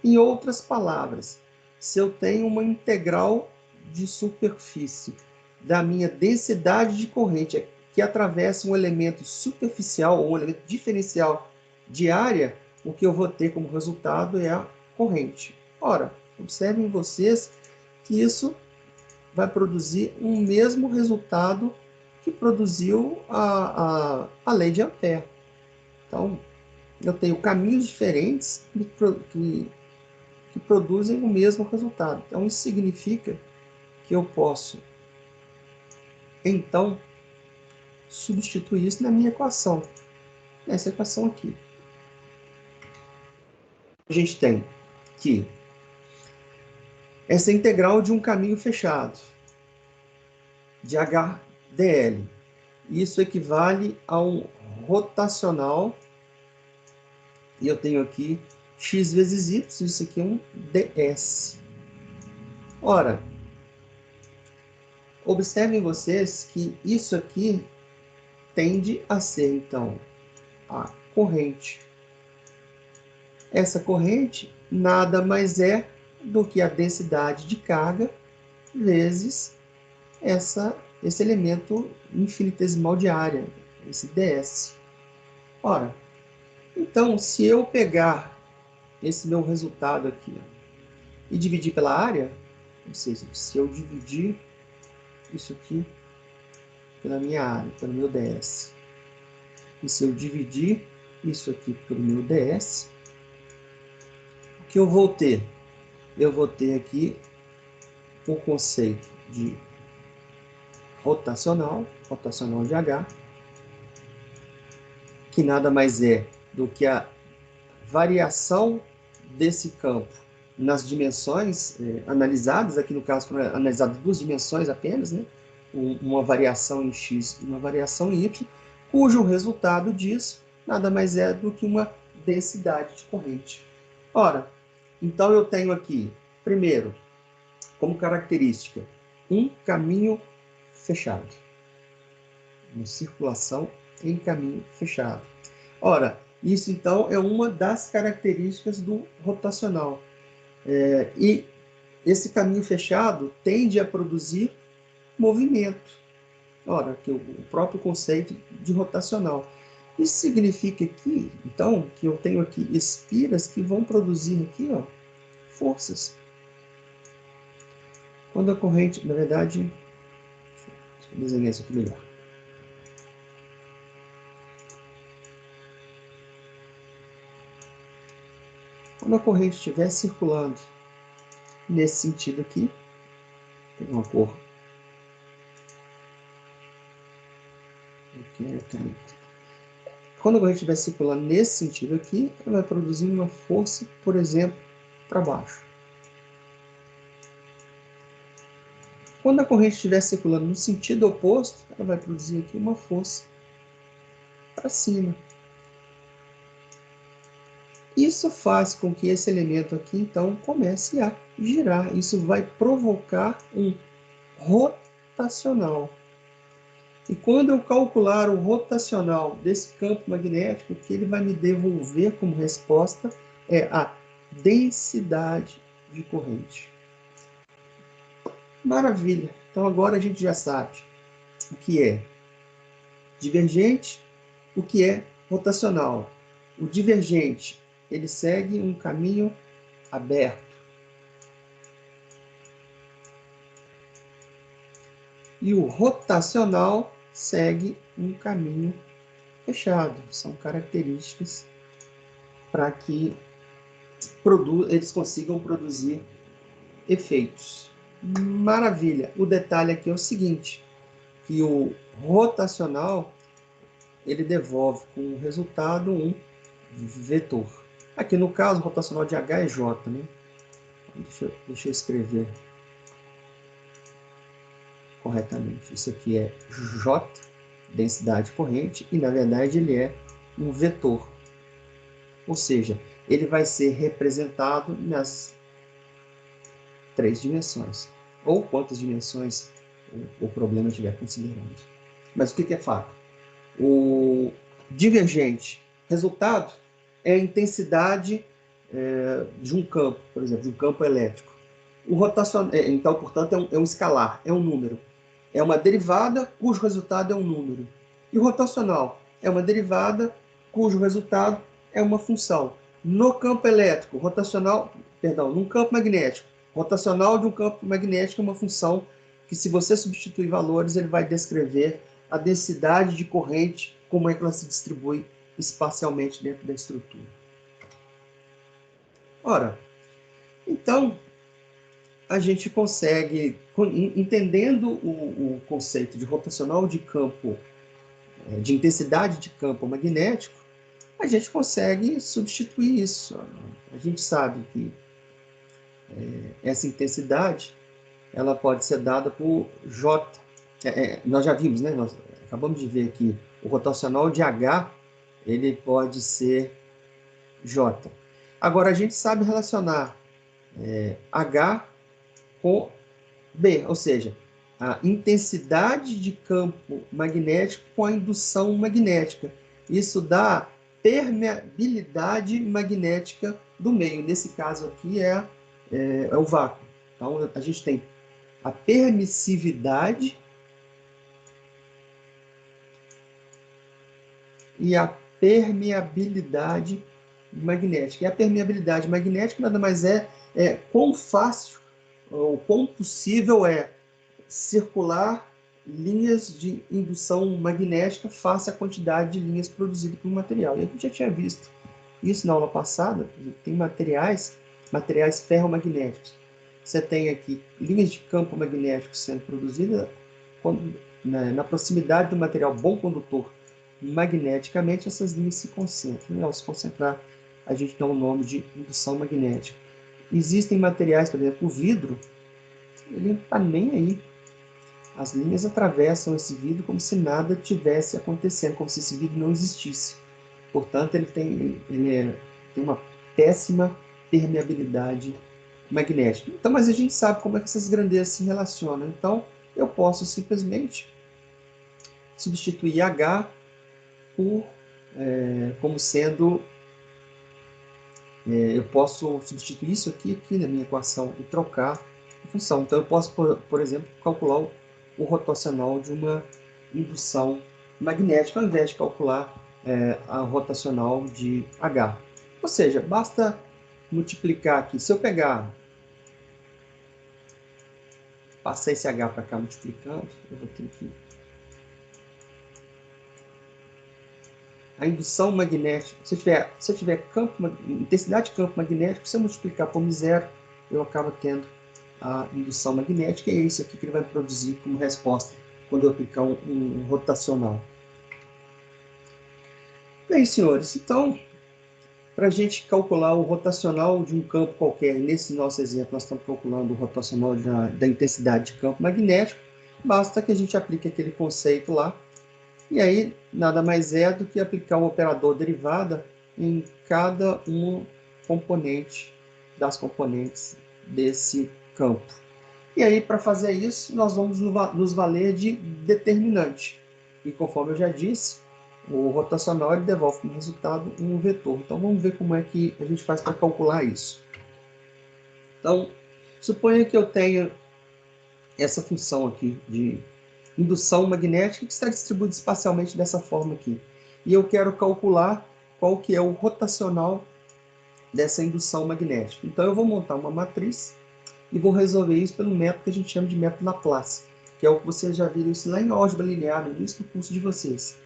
Em outras palavras, se eu tenho uma integral de superfície da minha densidade de corrente que atravessa um elemento superficial ou um elemento diferencial de área, o que eu vou ter como resultado é a corrente. Ora, observem vocês que isso vai produzir um mesmo resultado que produziu a lei de Ampère. Então, eu tenho caminhos diferentes que produzem o mesmo resultado. Então, isso significa que eu posso, então, substituir isso na minha equação. Nessa equação aqui. A gente tem que essa integral de um caminho fechado, de HDL, isso equivale a um rotacional, e eu tenho aqui x vezes y, isso aqui é um ds. Ora, observem vocês que isso aqui tende a ser, então, a corrente. Essa corrente nada mais é do que a densidade de carga vezes esse elemento infinitesimal de área, esse ds. Ora, então, se eu pegar esse meu resultado aqui e dividir pela área, ou seja, se eu dividir isso aqui pela minha área, pelo meu ds, e se eu dividir isso aqui pelo meu ds, o que eu vou ter? Eu vou ter aqui o conceito de rotacional de H, que nada mais é do que a variação desse campo nas dimensões analisadas, aqui no caso foram analisadas duas dimensões apenas, né? Uma variação em x e uma variação em y, cujo resultado disso nada mais é do que uma densidade de corrente. Ora, então eu tenho aqui, primeiro, como característica, um caminho fechado. Uma circulação em caminho fechado. Ora, isso então é uma das características do rotacional. E esse caminho fechado tende a produzir movimento. Ora, que o próprio conceito de rotacional. Isso significa que, então, que eu tenho aqui espiras que vão produzir aqui, ó, forças. Quando a corrente, na verdade, deixa eu desenhar isso aqui melhor. Quando a corrente estiver circulando nesse sentido aqui, tem uma cor. Quando a corrente estiver circulando nesse sentido aqui, ela vai produzir uma força, por exemplo, para baixo. Quando a corrente estiver circulando no sentido oposto, ela vai produzir aqui uma força para cima. Isso faz com que esse elemento aqui, então, comece a girar. Isso vai provocar um rotacional. E quando eu calcular o rotacional desse campo magnético, o que ele vai me devolver como resposta é a densidade de corrente. Maravilha! Então agora a gente já sabe o que é divergente, o que é rotacional. O divergente, ele segue um caminho aberto. E o rotacional segue um caminho fechado. São características para que eles consigam produzir efeitos. Maravilha! O detalhe aqui é o seguinte, que o rotacional, ele devolve como resultado um vetor. Aqui no caso, o rotacional de H é J, né? Deixa eu escrever corretamente. Isso aqui é J, densidade corrente, e na verdade ele é um vetor. Ou seja, ele vai ser representado nas 3 dimensões. Ou quantas dimensões o problema estiver considerando. Mas o que é fato? O divergente resultado é a intensidade de um campo, por exemplo, de um campo elétrico. O rotacional, então, portanto, é um escalar, é um número. É uma derivada cujo resultado é um número. E o rotacional é uma derivada cujo resultado é uma função. No campo elétrico, num campo magnético, rotacional de um campo magnético é uma função que, se você substituir valores, ele vai descrever a densidade de corrente, como é que ela se distribui espacialmente dentro da estrutura. Ora, então, a gente consegue, entendendo o conceito de rotacional de campo, de intensidade de campo magnético, a gente consegue substituir isso. A gente sabe que essa intensidade ela pode ser dada por J. Nós já vimos, né? Nós acabamos de ver aqui, o rotacional de H, ele pode ser J. Agora, a gente sabe relacionar H com B, ou seja, a intensidade de campo magnético com a indução magnética. Isso dá permeabilidade magnética do meio. Nesse caso aqui é o vácuo. Então, a gente tem a permissividade e a permeabilidade magnética. E a permeabilidade magnética nada mais é quão fácil ou quão possível é circular linhas de indução magnética face à quantidade de linhas produzidas pelo material. E a gente já tinha visto isso na aula passada. Tem materiais ferromagnéticos. Você tem aqui linhas de campo magnético sendo produzidas na proximidade do material bom condutor magneticamente, essas linhas se concentram. E ao se concentrar, a gente dá o nome de indução magnética. Existem materiais, por exemplo, o vidro, ele não está nem aí. As linhas atravessam esse vidro como se nada tivesse acontecendo, como se esse vidro não existisse. Portanto, ele tem uma péssima permeabilidade magnética. Então, mas a gente sabe como é que essas grandezas se relacionam. Então, eu posso simplesmente substituir H como sendo... eu posso substituir isso aqui na minha equação e trocar a função. Então, eu posso, por exemplo, calcular o rotacional de uma indução magnética, ao invés de calcular a rotacional de H. Ou seja, basta multiplicar aqui. Se eu passar esse H para cá multiplicando, eu vou ter que... A indução magnética, se eu tiver intensidade de campo magnético, se eu multiplicar por zero, eu acabo tendo a indução magnética, e é isso aqui que ele vai produzir como resposta quando eu aplicar um rotacional. Bem, senhores, então, para a gente calcular o rotacional de um campo qualquer, nesse nosso exemplo nós estamos calculando o rotacional da intensidade de campo magnético, basta que a gente aplique aquele conceito lá, e aí nada mais é do que aplicar um operador derivada em cada componente das componentes desse campo. E aí, para fazer isso, nós vamos nos valer de determinante. E conforme eu já disse, o rotacional ele devolve como resultado um vetor. Então, vamos ver como é que a gente faz para calcular isso. Então, suponha que eu tenha essa função aqui de indução magnética que está distribuída espacialmente dessa forma aqui. E eu quero calcular qual que é o rotacional dessa indução magnética. Então, eu vou montar uma matriz e vou resolver isso pelo método que a gente chama de método Laplace. que é o que vocês já viram isso lá em álgebra linear, no início do curso de vocês.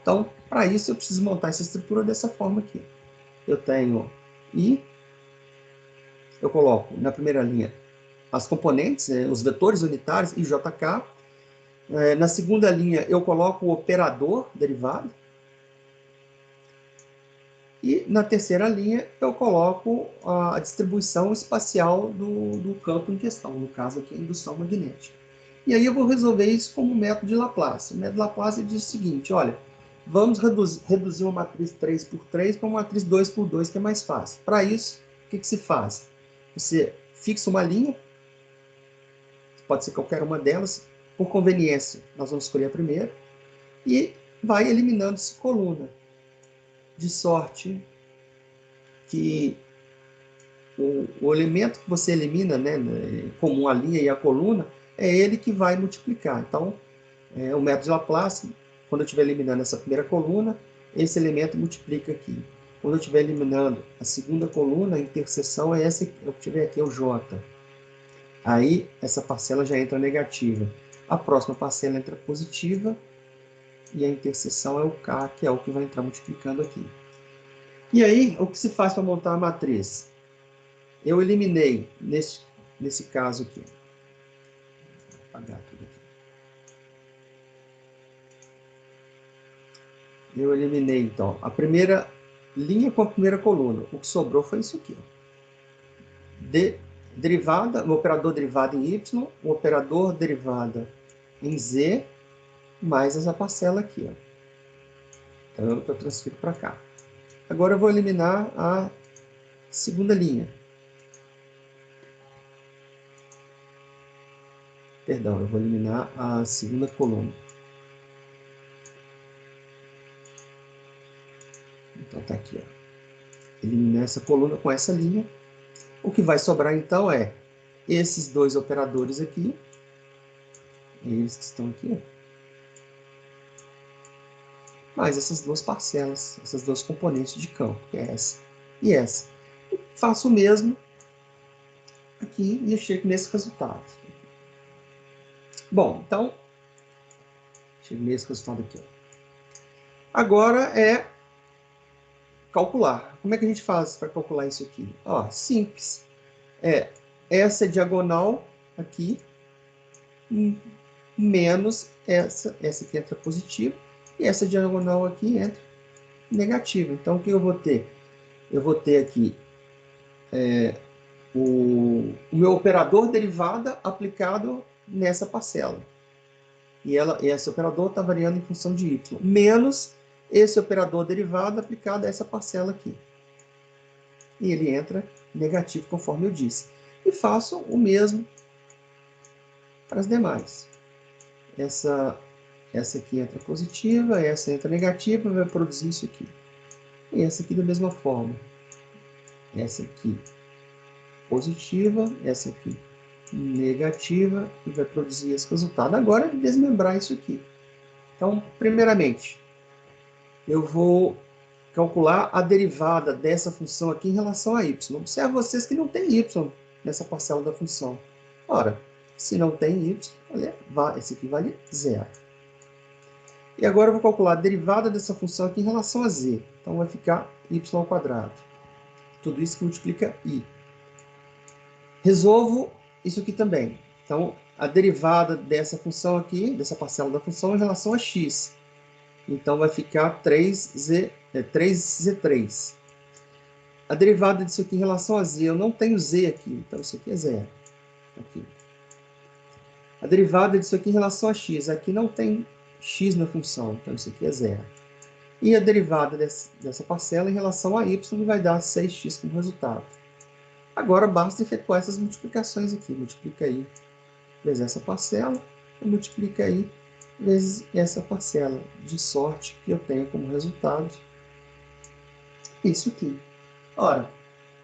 Então, para isso, eu preciso montar essa estrutura dessa forma aqui. Eu tenho I, eu coloco na primeira linha as componentes, os vetores unitários, IJK. Na segunda linha, eu coloco o operador derivado. E na terceira linha, eu coloco a distribuição espacial do campo em questão, no caso aqui, a indução magnética. E aí eu vou resolver isso como método de Laplace. O método de Laplace diz o seguinte, olha, vamos reduzir uma matriz 3 por 3 para uma matriz 2 por 2, que é mais fácil. Para isso, o que se faz? Você fixa uma linha, pode ser qualquer uma delas, por conveniência, nós vamos escolher a primeira, e vai eliminando-se coluna, de sorte que o elemento que você elimina, né, comum a linha e a coluna, é ele que vai multiplicar. Então, o método de Laplace, quando eu estiver eliminando essa primeira coluna, esse elemento multiplica aqui. Quando eu estiver eliminando a segunda coluna, a interseção é essa que eu tiver aqui, é o J. Aí, essa parcela já entra negativa. A próxima parcela entra positiva, e a interseção é o K, que é o que vai entrar multiplicando aqui. E aí, o que se faz para montar a matriz? Eu eliminei, nesse caso aqui, vou apagar tudo aqui. Eu eliminei, então, a primeira linha com a primeira coluna. O que sobrou foi isso aqui. Derivada, o operador derivado em Y, o operador derivada em Z, mais essa parcela aqui. Ó. Então, eu transfiro para cá. Agora eu vou eliminar a segunda linha. Perdão, eu vou eliminar a segunda coluna. Então tá aqui, ó. Eliminar essa coluna com essa linha. O que vai sobrar então é esses dois operadores aqui, eles que estão aqui, ó, mais essas duas parcelas, essas duas componentes de campo, que é essa e essa. Faço o mesmo aqui e chego nesse resultado. Bom, então, chego nesse resultado aqui. Ó. Agora é calcular. Como é que a gente faz para calcular isso aqui? Ó, simples. Essa diagonal aqui, menos essa aqui entra positiva, e essa diagonal aqui entra negativa. Então, o que eu vou ter? Eu vou ter aqui o meu operador derivada aplicado nessa parcela. E esse operador está variando em função de y, menos esse operador derivado aplicado a essa parcela aqui. E ele entra negativo, conforme eu disse. E faço o mesmo para as demais. Essa aqui entra positiva, essa entra negativa, vai produzir isso aqui. E essa aqui da mesma forma. Essa aqui positiva, essa aqui negativa, e vai produzir esse resultado. Agora, desmembrar isso aqui. Então, primeiramente, eu vou calcular a derivada dessa função aqui em relação a y. Observe vocês que não tem y nessa parcela da função. Ora, se não tem y, esse aqui vale zero. E agora eu vou calcular a derivada dessa função aqui em relação a z. Então, vai ficar y ao quadrado. Tudo isso que multiplica i. Resolvo isso aqui também. Então, a derivada dessa função aqui, dessa parcela da função, em relação a x. Então, vai ficar 3z3. A derivada disso aqui em relação a z, eu não tenho z aqui, então isso aqui é zero. Aqui. A derivada disso aqui em relação a x, aqui não tem x na função, então isso aqui é zero. E a derivada dessa parcela em relação a y vai dar 6x como resultado. Agora basta efetuar essas multiplicações aqui. Multiplica aí vezes essa parcela, e multiplica aí vezes essa parcela. De sorte que eu tenho como resultado isso aqui. Ora,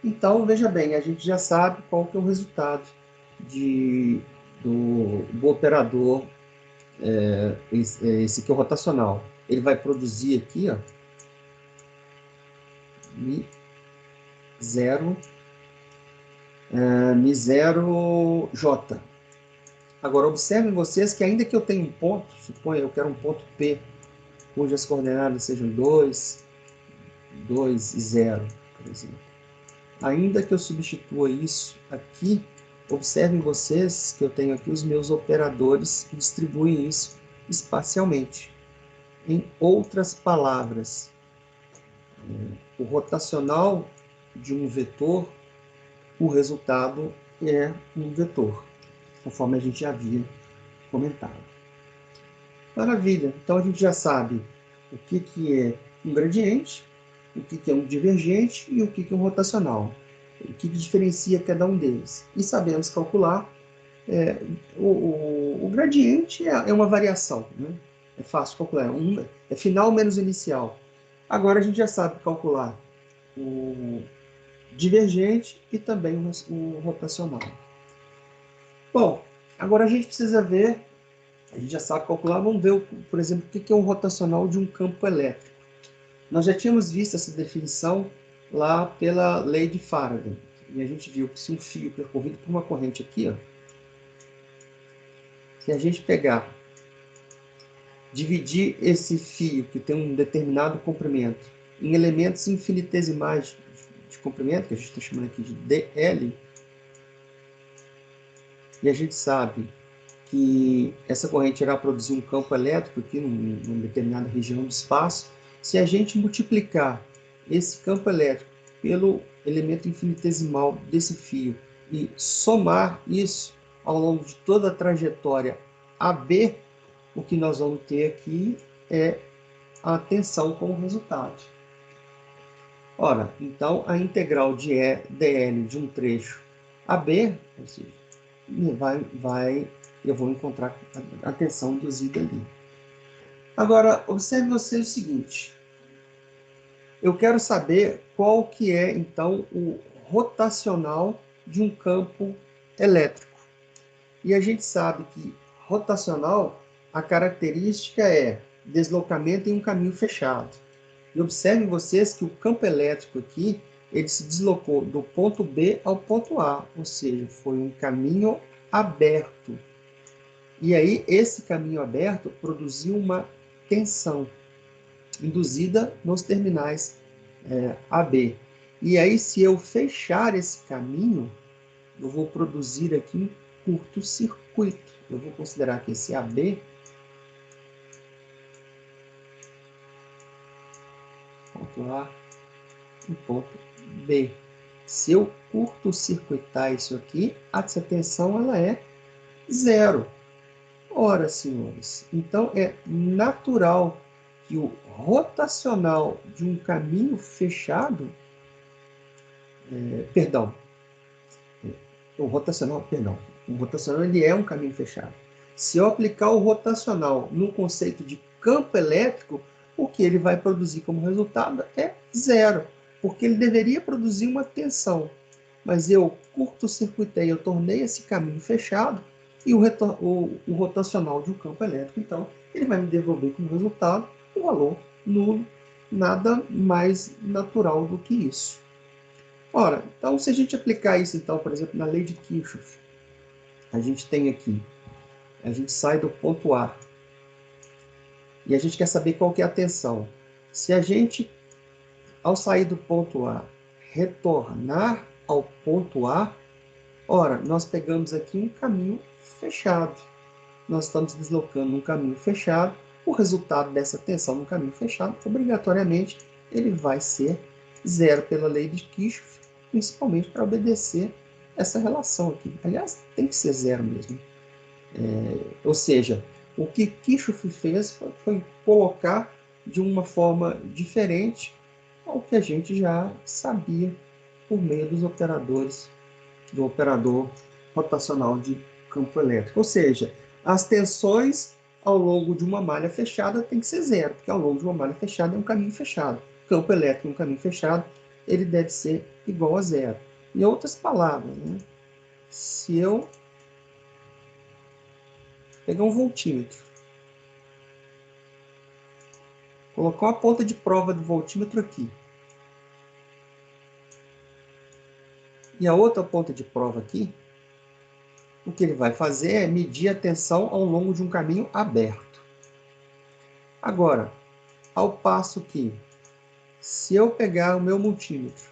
então, veja bem, a gente já sabe qual que é o resultado do operador, esse aqui é o rotacional. Ele vai produzir aqui, ó, Mi0J. Agora, observem vocês que ainda que eu tenha um ponto, suponha eu quero um ponto P, cujas coordenadas sejam 2, 2 e 0, por exemplo. Ainda que eu substitua isso aqui, observem vocês que eu tenho aqui os meus operadores que distribuem isso espacialmente. Em outras palavras, o rotacional de um vetor, o resultado é um vetor, conforme a gente já havia comentado. Maravilha! Então a gente já sabe o que é um gradiente, o que é um divergente e o que é um rotacional. O que diferencia cada um deles. E sabemos calcular. O gradiente é uma variação, né? É fácil calcular. É final menos inicial. Agora a gente já sabe calcular o divergente e também o rotacional. Bom, agora a gente precisa ver, a gente já sabe calcular, vamos ver, por exemplo, o que é um rotacional de um campo elétrico. Nós já tínhamos visto essa definição lá pela lei de Faraday. E a gente viu que se um fio percorrido por uma corrente aqui, ó, se a gente pegar, dividir esse fio, que tem um determinado comprimento, em elementos infinitesimais de comprimento, que a gente está chamando aqui de dl, e a gente sabe que essa corrente irá produzir um campo elétrico aqui numa determinada região do espaço. Se a gente multiplicar esse campo elétrico pelo elemento infinitesimal desse fio e somar isso ao longo de toda a trajetória AB, o que nós vamos ter aqui é a tensão como resultado. Ora, então a integral de dl de um trecho AB, ou seja, eu vou encontrar a tensão induzida ali. Agora, observe você o seguinte. Eu quero saber qual que é, então, o rotacional de um campo elétrico. E a gente sabe que rotacional, a característica é deslocamento em um caminho fechado. E observem vocês que o campo elétrico aqui, ele se deslocou do ponto B ao ponto A, ou seja, foi um caminho aberto. E aí, esse caminho aberto produziu uma tensão induzida nos terminais AB. E aí, se eu fechar esse caminho, eu vou produzir aqui um curto-circuito. Eu vou considerar que esse AB, ponto A e ponto B. Se eu curto-circuitar isso aqui, essa tensão ela é zero. Ora, senhores, então é natural que o rotacional de um caminho fechado, o rotacional ele é um caminho fechado. Se eu aplicar o rotacional no conceito de campo elétrico, o que ele vai produzir como resultado é zero, porque ele deveria produzir uma tensão. Mas eu curto-circuitei, eu tornei esse caminho fechado, e o rotacional de um campo elétrico, então, ele vai me devolver como resultado um valor nulo, nada mais natural do que isso. Ora, então, se a gente aplicar isso, então, por exemplo, na lei de Kirchhoff, a gente tem aqui, a gente sai do ponto A, e a gente quer saber qual que é a tensão. Se a gente, ao sair do ponto A, retornar ao ponto A, ora, nós pegamos aqui um caminho fechado. Nós estamos deslocando um caminho fechado. O resultado dessa tensão no caminho fechado, obrigatoriamente, ele vai ser zero pela lei de Kirchhoff, principalmente para obedecer essa relação aqui. Aliás, tem que ser zero mesmo. Ou seja, o que Kirchhoff fez foi colocar de uma forma diferente ao que a gente já sabia por meio dos operadores, do operador rotacional de campo elétrico. Ou seja, as tensões ao longo de uma malha fechada tem que ser zero, porque ao longo de uma malha fechada é um caminho fechado. Campo elétrico é um caminho fechado, ele deve ser igual a zero. Em outras palavras, né? Se eu pegar um voltímetro, colocar uma ponta de prova do voltímetro aqui, e a outra ponta de prova aqui, o que ele vai fazer é medir a tensão ao longo de um caminho aberto. Agora, ao passo que, se eu pegar o meu multímetro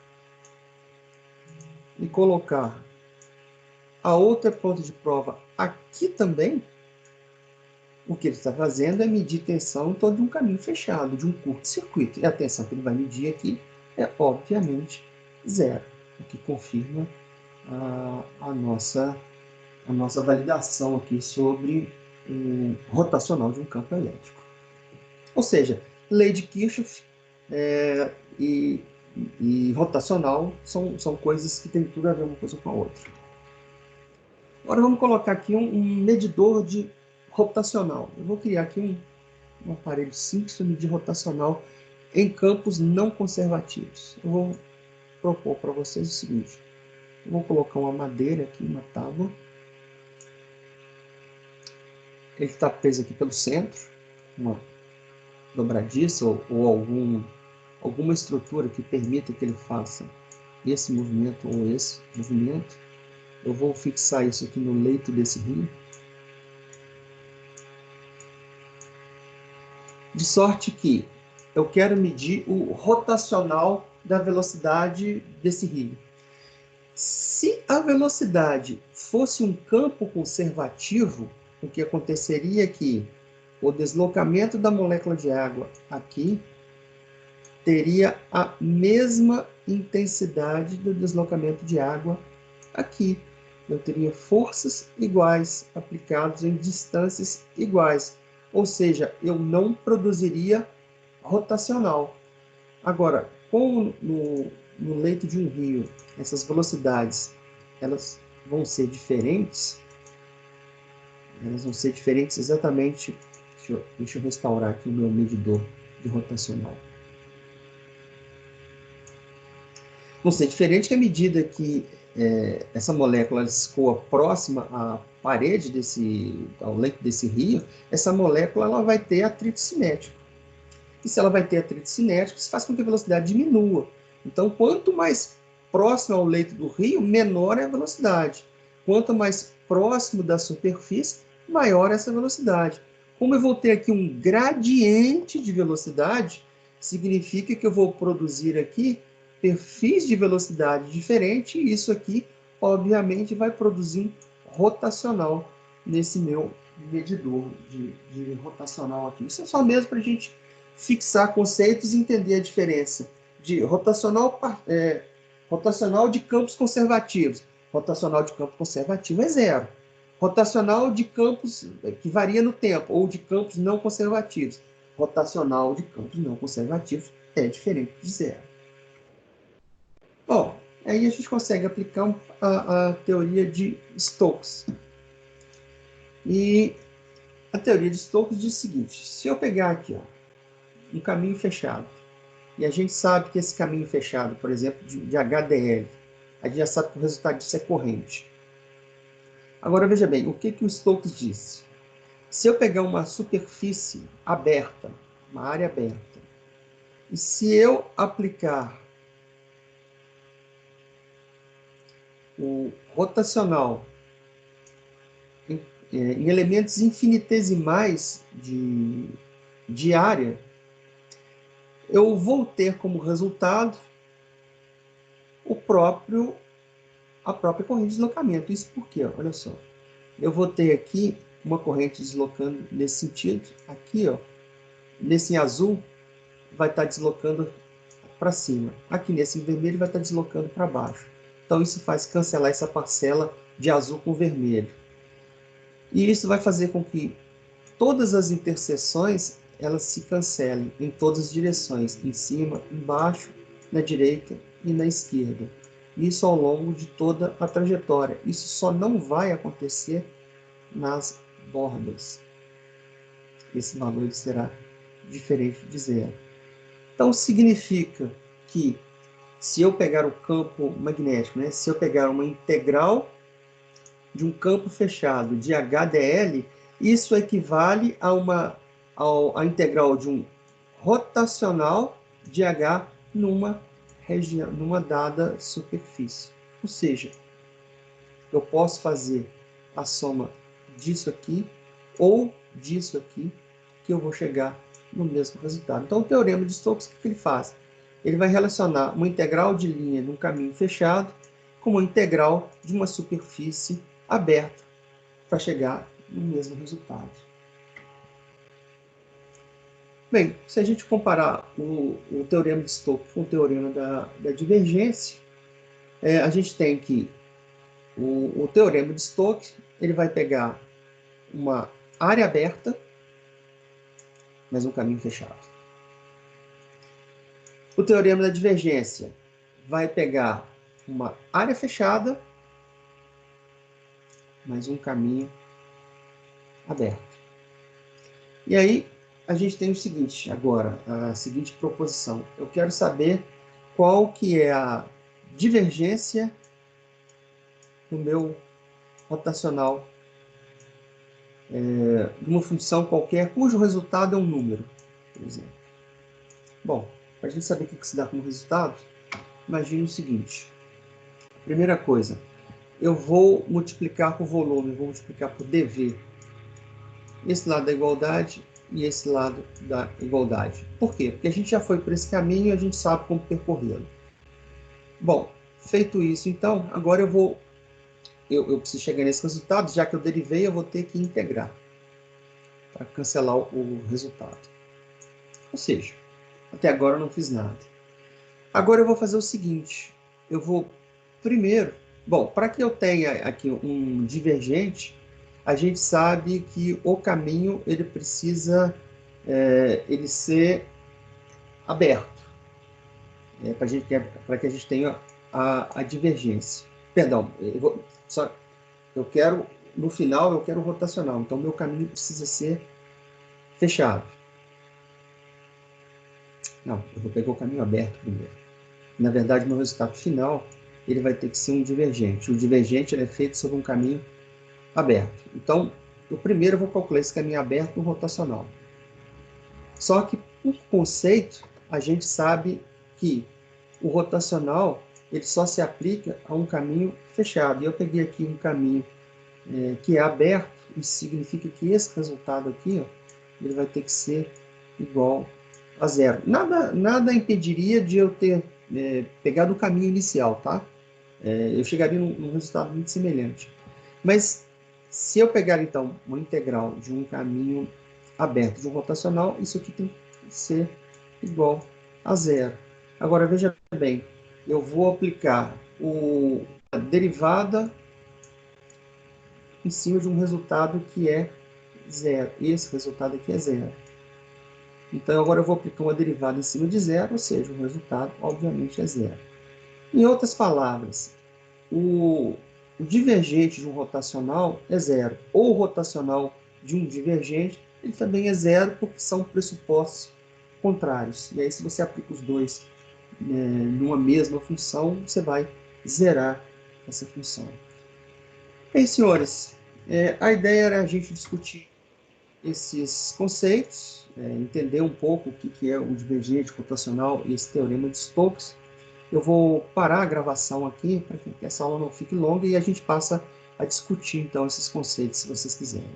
e colocar a outra ponta de prova aqui também, o que ele está fazendo é medir tensão em todo um caminho fechado, de um curto-circuito. E a tensão que ele vai medir aqui é, obviamente, zero, o que confirma a nossa validação aqui sobre o rotacional de um campo elétrico. Ou seja, lei de Kirchhoff e rotacional são coisas que têm tudo a ver uma coisa com a outra. Agora vamos colocar aqui um medidor de rotacional. Eu vou criar aqui um aparelho simples para medir rotacional em campos não conservativos. Eu vou propor para vocês o seguinte. Eu vou colocar uma madeira aqui, uma tábua. Ele está preso aqui pelo centro, uma dobradiça ou alguma estrutura que permita que ele faça esse movimento ou esse movimento. Eu vou fixar isso aqui no leito desse rio. De sorte que eu quero medir o rotacional da velocidade desse rio. Se a velocidade fosse um campo conservativo, o que aconteceria é que o deslocamento da molécula de água aqui teria a mesma intensidade do deslocamento de água aqui. Eu teria forças iguais aplicadas em distâncias iguais. Ou seja, eu não produziria rotacional. Agora, como no leito de um rio, essas velocidades elas vão ser diferentes, exatamente. Deixa eu restaurar aqui o meu medidor de rotacional. Vão ser diferentes que à medida que essa molécula escoa próxima à parede ao leito desse rio, essa molécula ela vai ter atrito cinético. E se ela vai ter atrito cinético, isso faz com que a velocidade diminua. Então, quanto mais próximo ao leito do rio, menor é a velocidade. Quanto mais próximo da superfície, maior é essa velocidade. Como eu vou ter aqui um gradiente de velocidade, significa que eu vou produzir aqui perfis de velocidade diferentes, e isso aqui, obviamente, vai produzir um rotacional nesse meu medidor de rotacional aqui. Isso é só mesmo para a gente fixar conceitos e entender a diferença de rotacional de campos conservativos. Rotacional de campo conservativo é zero. Rotacional de campos que varia no tempo, ou de campos não conservativos. Rotacional de campos não conservativos é diferente de zero. Bom, aí a gente consegue aplicar a teoria de Stokes. E a teoria de Stokes diz o seguinte: se eu pegar aqui um caminho fechado, e a gente sabe que esse caminho fechado, por exemplo, de HDL, a gente já sabe que o resultado disso é corrente. Agora veja bem, o que o Stokes disse? Se eu pegar uma superfície aberta, uma área aberta, e se eu aplicar o rotacional em elementos infinitesimais de área, eu vou ter como resultado a própria corrente de deslocamento. Isso por quê? Olha só. Eu vou ter aqui uma corrente deslocando nesse sentido. Aqui, nesse azul, vai estar deslocando para cima. Aqui nesse vermelho vai estar deslocando para baixo. Então isso faz cancelar essa parcela de azul com vermelho. E isso vai fazer com que todas as interseções elas se cancelem em todas as direções, em cima, embaixo, na direita e na esquerda. Isso ao longo de toda a trajetória. Isso só não vai acontecer nas bordas. Esse valor será diferente de zero. Então significa que se eu pegar o campo magnético, se eu pegar uma integral de um campo fechado de HDL, isso equivale a integral de um rotacional de H numa dada superfície. Ou seja, eu posso fazer a soma disso aqui ou disso aqui, que eu vou chegar no mesmo resultado. Então, o teorema de Stokes, o que ele faz? Ele vai relacionar uma integral de linha num caminho fechado com uma integral de uma superfície aberta para chegar no mesmo resultado. Bem, se a gente comparar o teorema de Stokes com o teorema da divergência, a gente tem que o teorema de Stokes ele vai pegar uma área aberta, mas um caminho fechado. O teorema da divergência vai pegar uma área fechada, mas um caminho aberto. E aí, a gente tem o seguinte, agora, a seguinte proposição. Eu quero saber qual que é a divergência do meu rotacional de uma função qualquer, cujo resultado é um número, por exemplo. Bom, para a gente saber o que se dá como resultado, imagine o seguinte. Primeira coisa, eu vou multiplicar por volume, vou multiplicar por dV. Esse lado da igualdade e esse lado da igualdade. Por quê? Porque a gente já foi por esse caminho e a gente sabe como percorrê-lo. Bom, feito isso, então, agora eu preciso chegar nesse resultado, já que eu derivei, eu vou ter que integrar para cancelar o resultado. Ou seja, até agora eu não fiz nada. Agora eu vou fazer o seguinte, eu vou primeiro, bom, para que eu tenha aqui um divergente, a gente sabe que o caminho ele precisa ele ser aberto, para que a gente tenha a divergência. Perdão, eu quero, no final, eu quero rotacional, então meu caminho precisa ser fechado. Não, eu vou pegar o caminho aberto primeiro. Na verdade, meu resultado final ele vai ter que ser um divergente. O divergente ele é feito sobre um caminho aberto. Então, eu primeiro vou calcular esse caminho aberto no rotacional. Só que, por conceito, a gente sabe que o rotacional ele só se aplica a um caminho fechado. E eu peguei aqui um caminho que é aberto, isso significa que esse resultado aqui, ó, ele vai ter que ser igual a zero. Nada impediria de eu ter pegado o caminho inicial, tá? Eu chegaria num resultado muito semelhante. Mas se eu pegar, então, uma integral de um caminho aberto de um rotacional, isso aqui tem que ser igual a zero. Agora, veja bem, eu vou aplicar a derivada em cima de um resultado que é zero. Esse resultado aqui é zero. Então, agora eu vou aplicar uma derivada em cima de zero, ou seja, o resultado, obviamente, é zero. Em outras palavras, o divergente de um rotacional é zero. Ou o rotacional de um divergente, ele também é zero, porque são pressupostos contrários. E aí, se você aplica os dois numa mesma função, você vai zerar essa função. Bem, senhores, a ideia era a gente discutir esses conceitos, entender um pouco o que é o divergente rotacional e esse teorema de Stokes. Eu vou parar a gravação aqui para que essa aula não fique longa e a gente passa a discutir então esses conceitos, se vocês quiserem.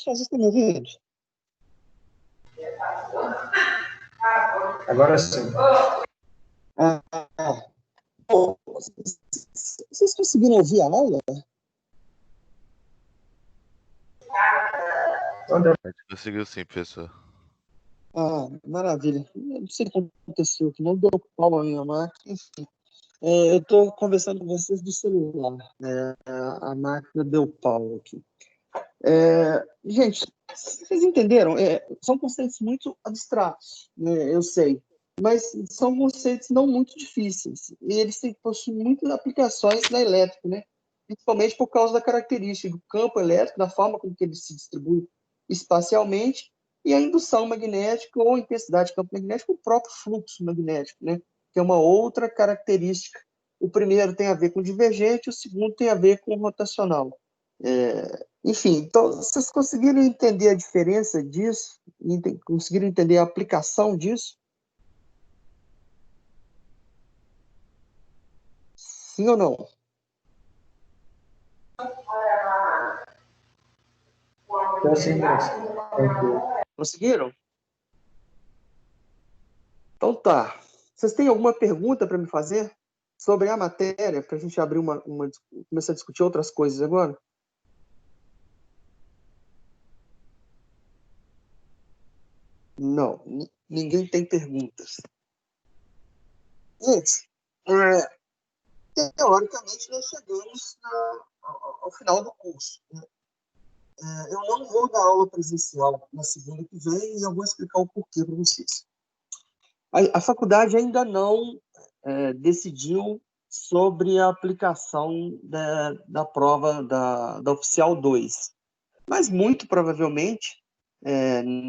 vocês estão me ouvindo? Agora sim. Bom, vocês conseguiram ouvir a aula? A gente conseguiu sim, professor. Maravilha. Eu não sei o que aconteceu, que não deu pau a minha máquina. Enfim, eu estou conversando com vocês do celular. A máquina deu pau aqui. Gente, vocês entenderam? São conceitos muito abstratos, né? Eu sei, mas são conceitos não muito difíceis. E eles possuem muitas aplicações na elétrica, né? Principalmente por causa da característica do campo elétrico, da forma como que ele se distribui espacialmente, e a indução magnética ou a intensidade de campo magnético, o próprio fluxo magnético, né? Que é uma outra característica. O primeiro tem a ver com divergente, o segundo tem a ver com rotacional. Enfim, então, vocês conseguiram entender a diferença disso? Conseguiram entender a aplicação disso? Sim ou não? Então, sim, professor. Tranquilo. Conseguiram? Então tá. Vocês têm alguma pergunta para me fazer sobre a matéria, para a gente abrir começar a discutir outras coisas agora? Não, ninguém tem perguntas. Gente, teoricamente nós chegamos ao final do curso, né? Eu não vou dar aula presencial na segunda que vem e eu vou explicar o porquê para vocês. A faculdade ainda não decidiu sobre a aplicação da prova da Oficial 2, mas muito provavelmente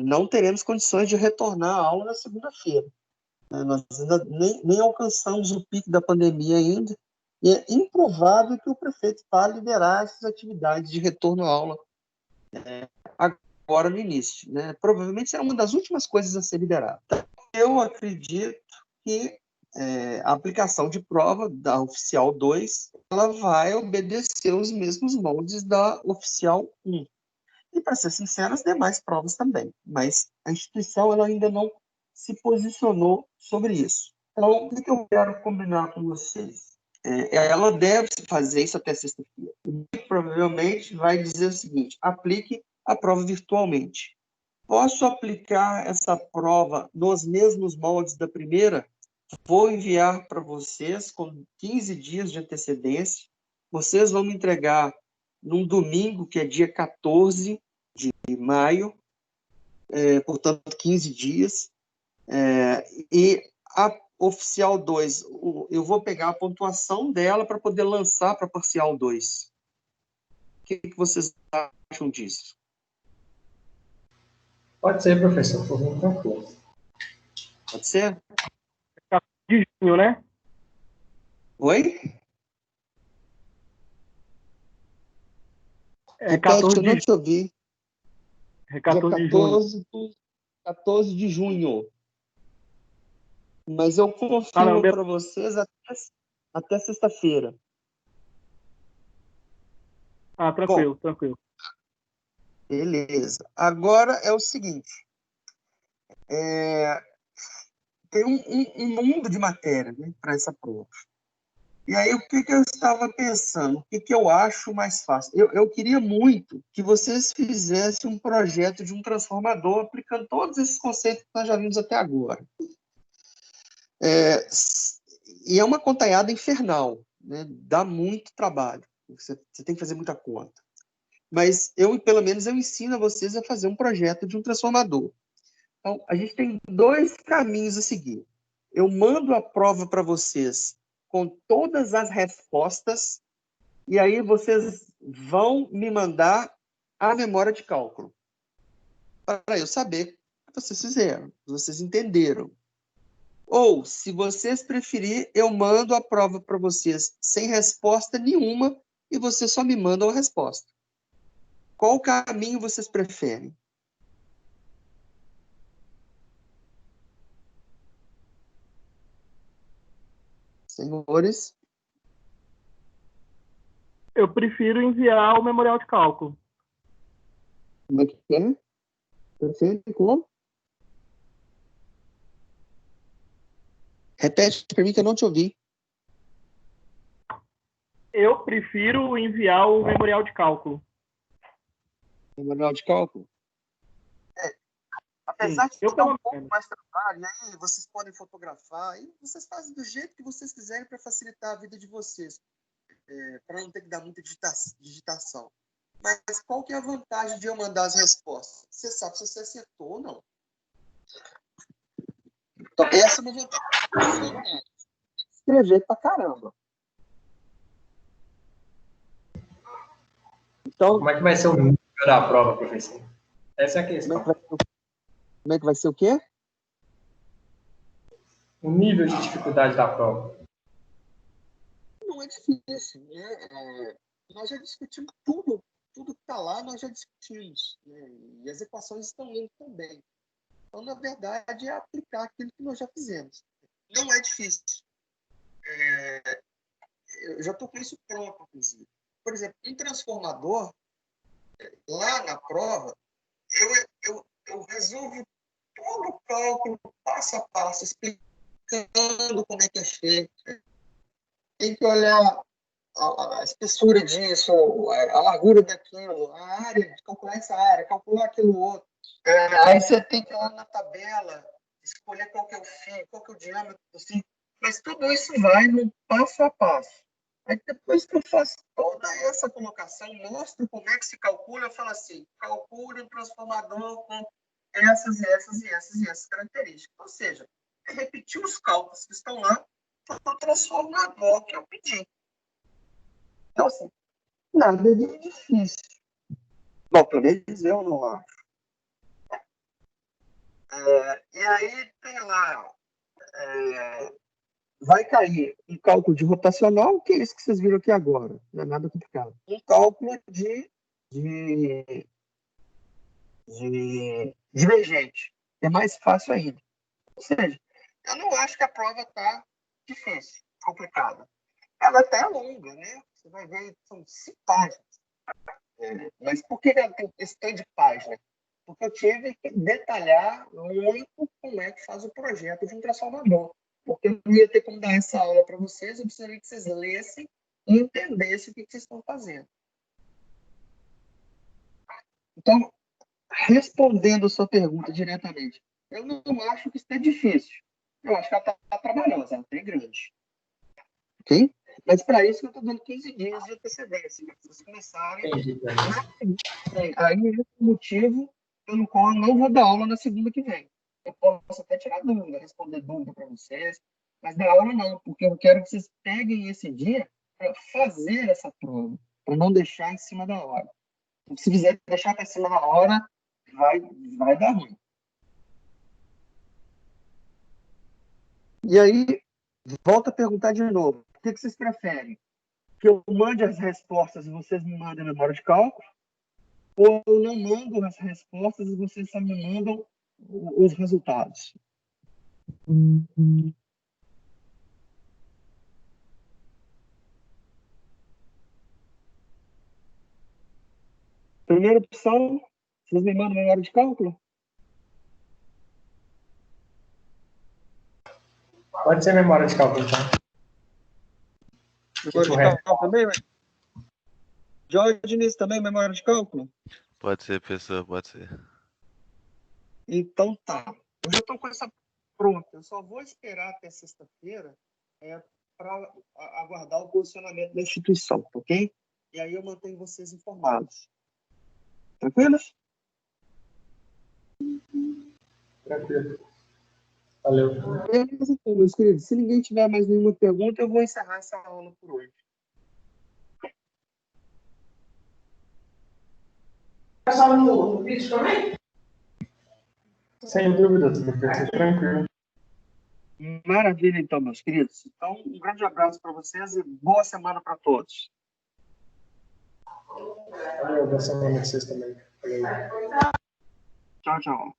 não teremos condições de retornar à aula na segunda-feira. Nós ainda nem alcançamos o pico da pandemia ainda, e é improvável que o prefeito vá liberar essas atividades de retorno à aula agora no início, né? Provavelmente será uma das últimas coisas a ser liberada. Eu acredito que a aplicação de prova da Oficial 2 ela vai obedecer os mesmos moldes da Oficial 1. E, para ser sincero, as demais provas também. Mas a instituição ela ainda não se posicionou sobre isso. Então, o que eu quero combinar com vocês? Ela deve fazer isso até sexta-feira. Provavelmente vai dizer o seguinte: aplique a prova virtualmente. Posso aplicar essa prova nos mesmos moldes da primeira? Vou enviar para vocês com 15 dias de antecedência. Vocês vão me entregar num domingo, que é dia 14 de maio, portanto, 15 dias. E a Oficial 2, eu vou pegar a pontuação dela para poder lançar para a Parcial 2. O que vocês acham disso? Pode ser, professor, por mim, tranquilo. Pode ser? De junho, né? Oi? É Repete, 14 eu não de, te ouvi. é Dia 14 de junho. 14 de junho. Mas eu confirmo Caramba. para vocês até sexta-feira. Tranquilo, tranquilo. Beleza. Agora é o seguinte. Tem um mundo de matéria, né, para essa prova. E aí, o que eu estava pensando? O que eu acho mais fácil? Eu queria muito que vocês fizessem um projeto de um transformador aplicando todos esses conceitos que nós já vimos até agora. E é uma contanhada infernal, né? Dá muito trabalho. Você tem que fazer muita conta. Mas pelo menos, eu ensino a vocês a fazer um projeto de um transformador. Então, a gente tem dois caminhos a seguir. Eu mando a prova para vocês com todas as respostas, e aí vocês vão me mandar a memória de cálculo, para eu saber o que vocês fizeram, se vocês entenderam. Ou, se vocês preferirem, eu mando a prova para vocês sem resposta nenhuma, e vocês só me mandam a resposta. Qual caminho vocês preferem? Senhores? Eu prefiro enviar o memorial de cálculo. Como é que é? Perfeito, como? Repete para mim que eu não te ouvi. Eu prefiro enviar o memorial de cálculo. O manual de cálculo? Apesar de eu dar um pelo pouco menos. mais trabalho, aí vocês podem fotografar, e vocês fazem do jeito que vocês quiserem para facilitar a vida de vocês, para não ter que dar muita digitação. Mas qual que é a vantagem de eu mandar as respostas? Você sabe se você acertou ou não. Então, essa é uma vantagem. Escrever pra caramba. Então, Como é que vai ser o nível da prova, professor? Essa é a questão. como é que vai ser o quê? O nível de dificuldade da prova. Não é difícil, né? Nós já discutimos tudo que está lá, nós já discutimos, né? E as equações estão indo também. Então, na verdade, é aplicar aquilo que nós já fizemos. Não é difícil. Eu já estou com isso pronto, inclusive. Por exemplo, em transformador, lá na prova, eu resolvo todo o cálculo, passo a passo, explicando como é que é feito. Tem que olhar a espessura disso, a largura daquilo, a área, calcular essa área, calcular aquilo outro. Aí você tem que ir lá na tabela, escolher qual que é o fio, qual que é o diâmetro do fio. Mas tudo isso vai no passo a passo. Aí depois que eu faço toda essa colocação, mostro como é que se calcula, eu falo assim, calcule um transformador com essas e essas e essas e essas características. Ou seja, é repetir os cálculos que estão lá para o transformador que eu pedi. Então, assim, nada de difícil. Bom, pelo menos eu não acho. E aí tem lá, vai cair um cálculo de rotacional, que é isso que vocês viram aqui agora, não é nada complicado. Um cálculo de divergente, é mais fácil ainda. Ou seja, eu não acho que a prova está difícil, complicada. Ela até é longa, né? Você vai ver, são 5 páginas. Mas por que ela tem esse tanto de página? Porque eu tive que detalhar muito como é que faz o projeto de um transformador. Porque eu não ia ter como dar essa aula para vocês, eu precisaria que vocês lessem e entendessem o que vocês estão fazendo. Então, respondendo a sua pergunta diretamente, eu não acho que isso é difícil. Eu acho que ela está trabalhosa, ela é grande. Ok? Mas para isso eu estou dando 15 dias de antecedência, para vocês começarem. Aí é o motivo pelo qual eu não vou dar aula na segunda que vem. Eu posso até tirar dúvida, responder dúvida para vocês, mas dar aula não, porque eu quero que vocês peguem esse dia para fazer essa prova, para não deixar em cima da hora. Se quiser deixar para cima da hora, vai dar ruim. E aí, volto a perguntar de novo. O que vocês preferem? Que eu mande as respostas e vocês me mandem a memória de cálculo? Ou eu não mando as respostas e vocês só me mandam os resultados? Primeira opção, vocês me mandam memória de cálculo? Pode ser memória de cálculo, então. Memória de cálculo também? Diógenes também, memória de cálculo? Pode ser, professor, pode ser. Então tá. Eu já estou com essa pronta. Eu só vou esperar até sexta-feira para aguardar o posicionamento da instituição, ok? E aí eu mantenho vocês informados. Tranquilos? Tranquilo. Valeu. Beleza, então, meus queridos. Se ninguém tiver mais nenhuma pergunta, eu vou encerrar essa aula por hoje. Passar no vídeo também? Sem dúvida, professor. Tranquilo. Maravilha, então, meus queridos. Então, um grande abraço para vocês e boa semana para todos. Valeu, boa semana para vocês também. Valeu. Tchau, tchau.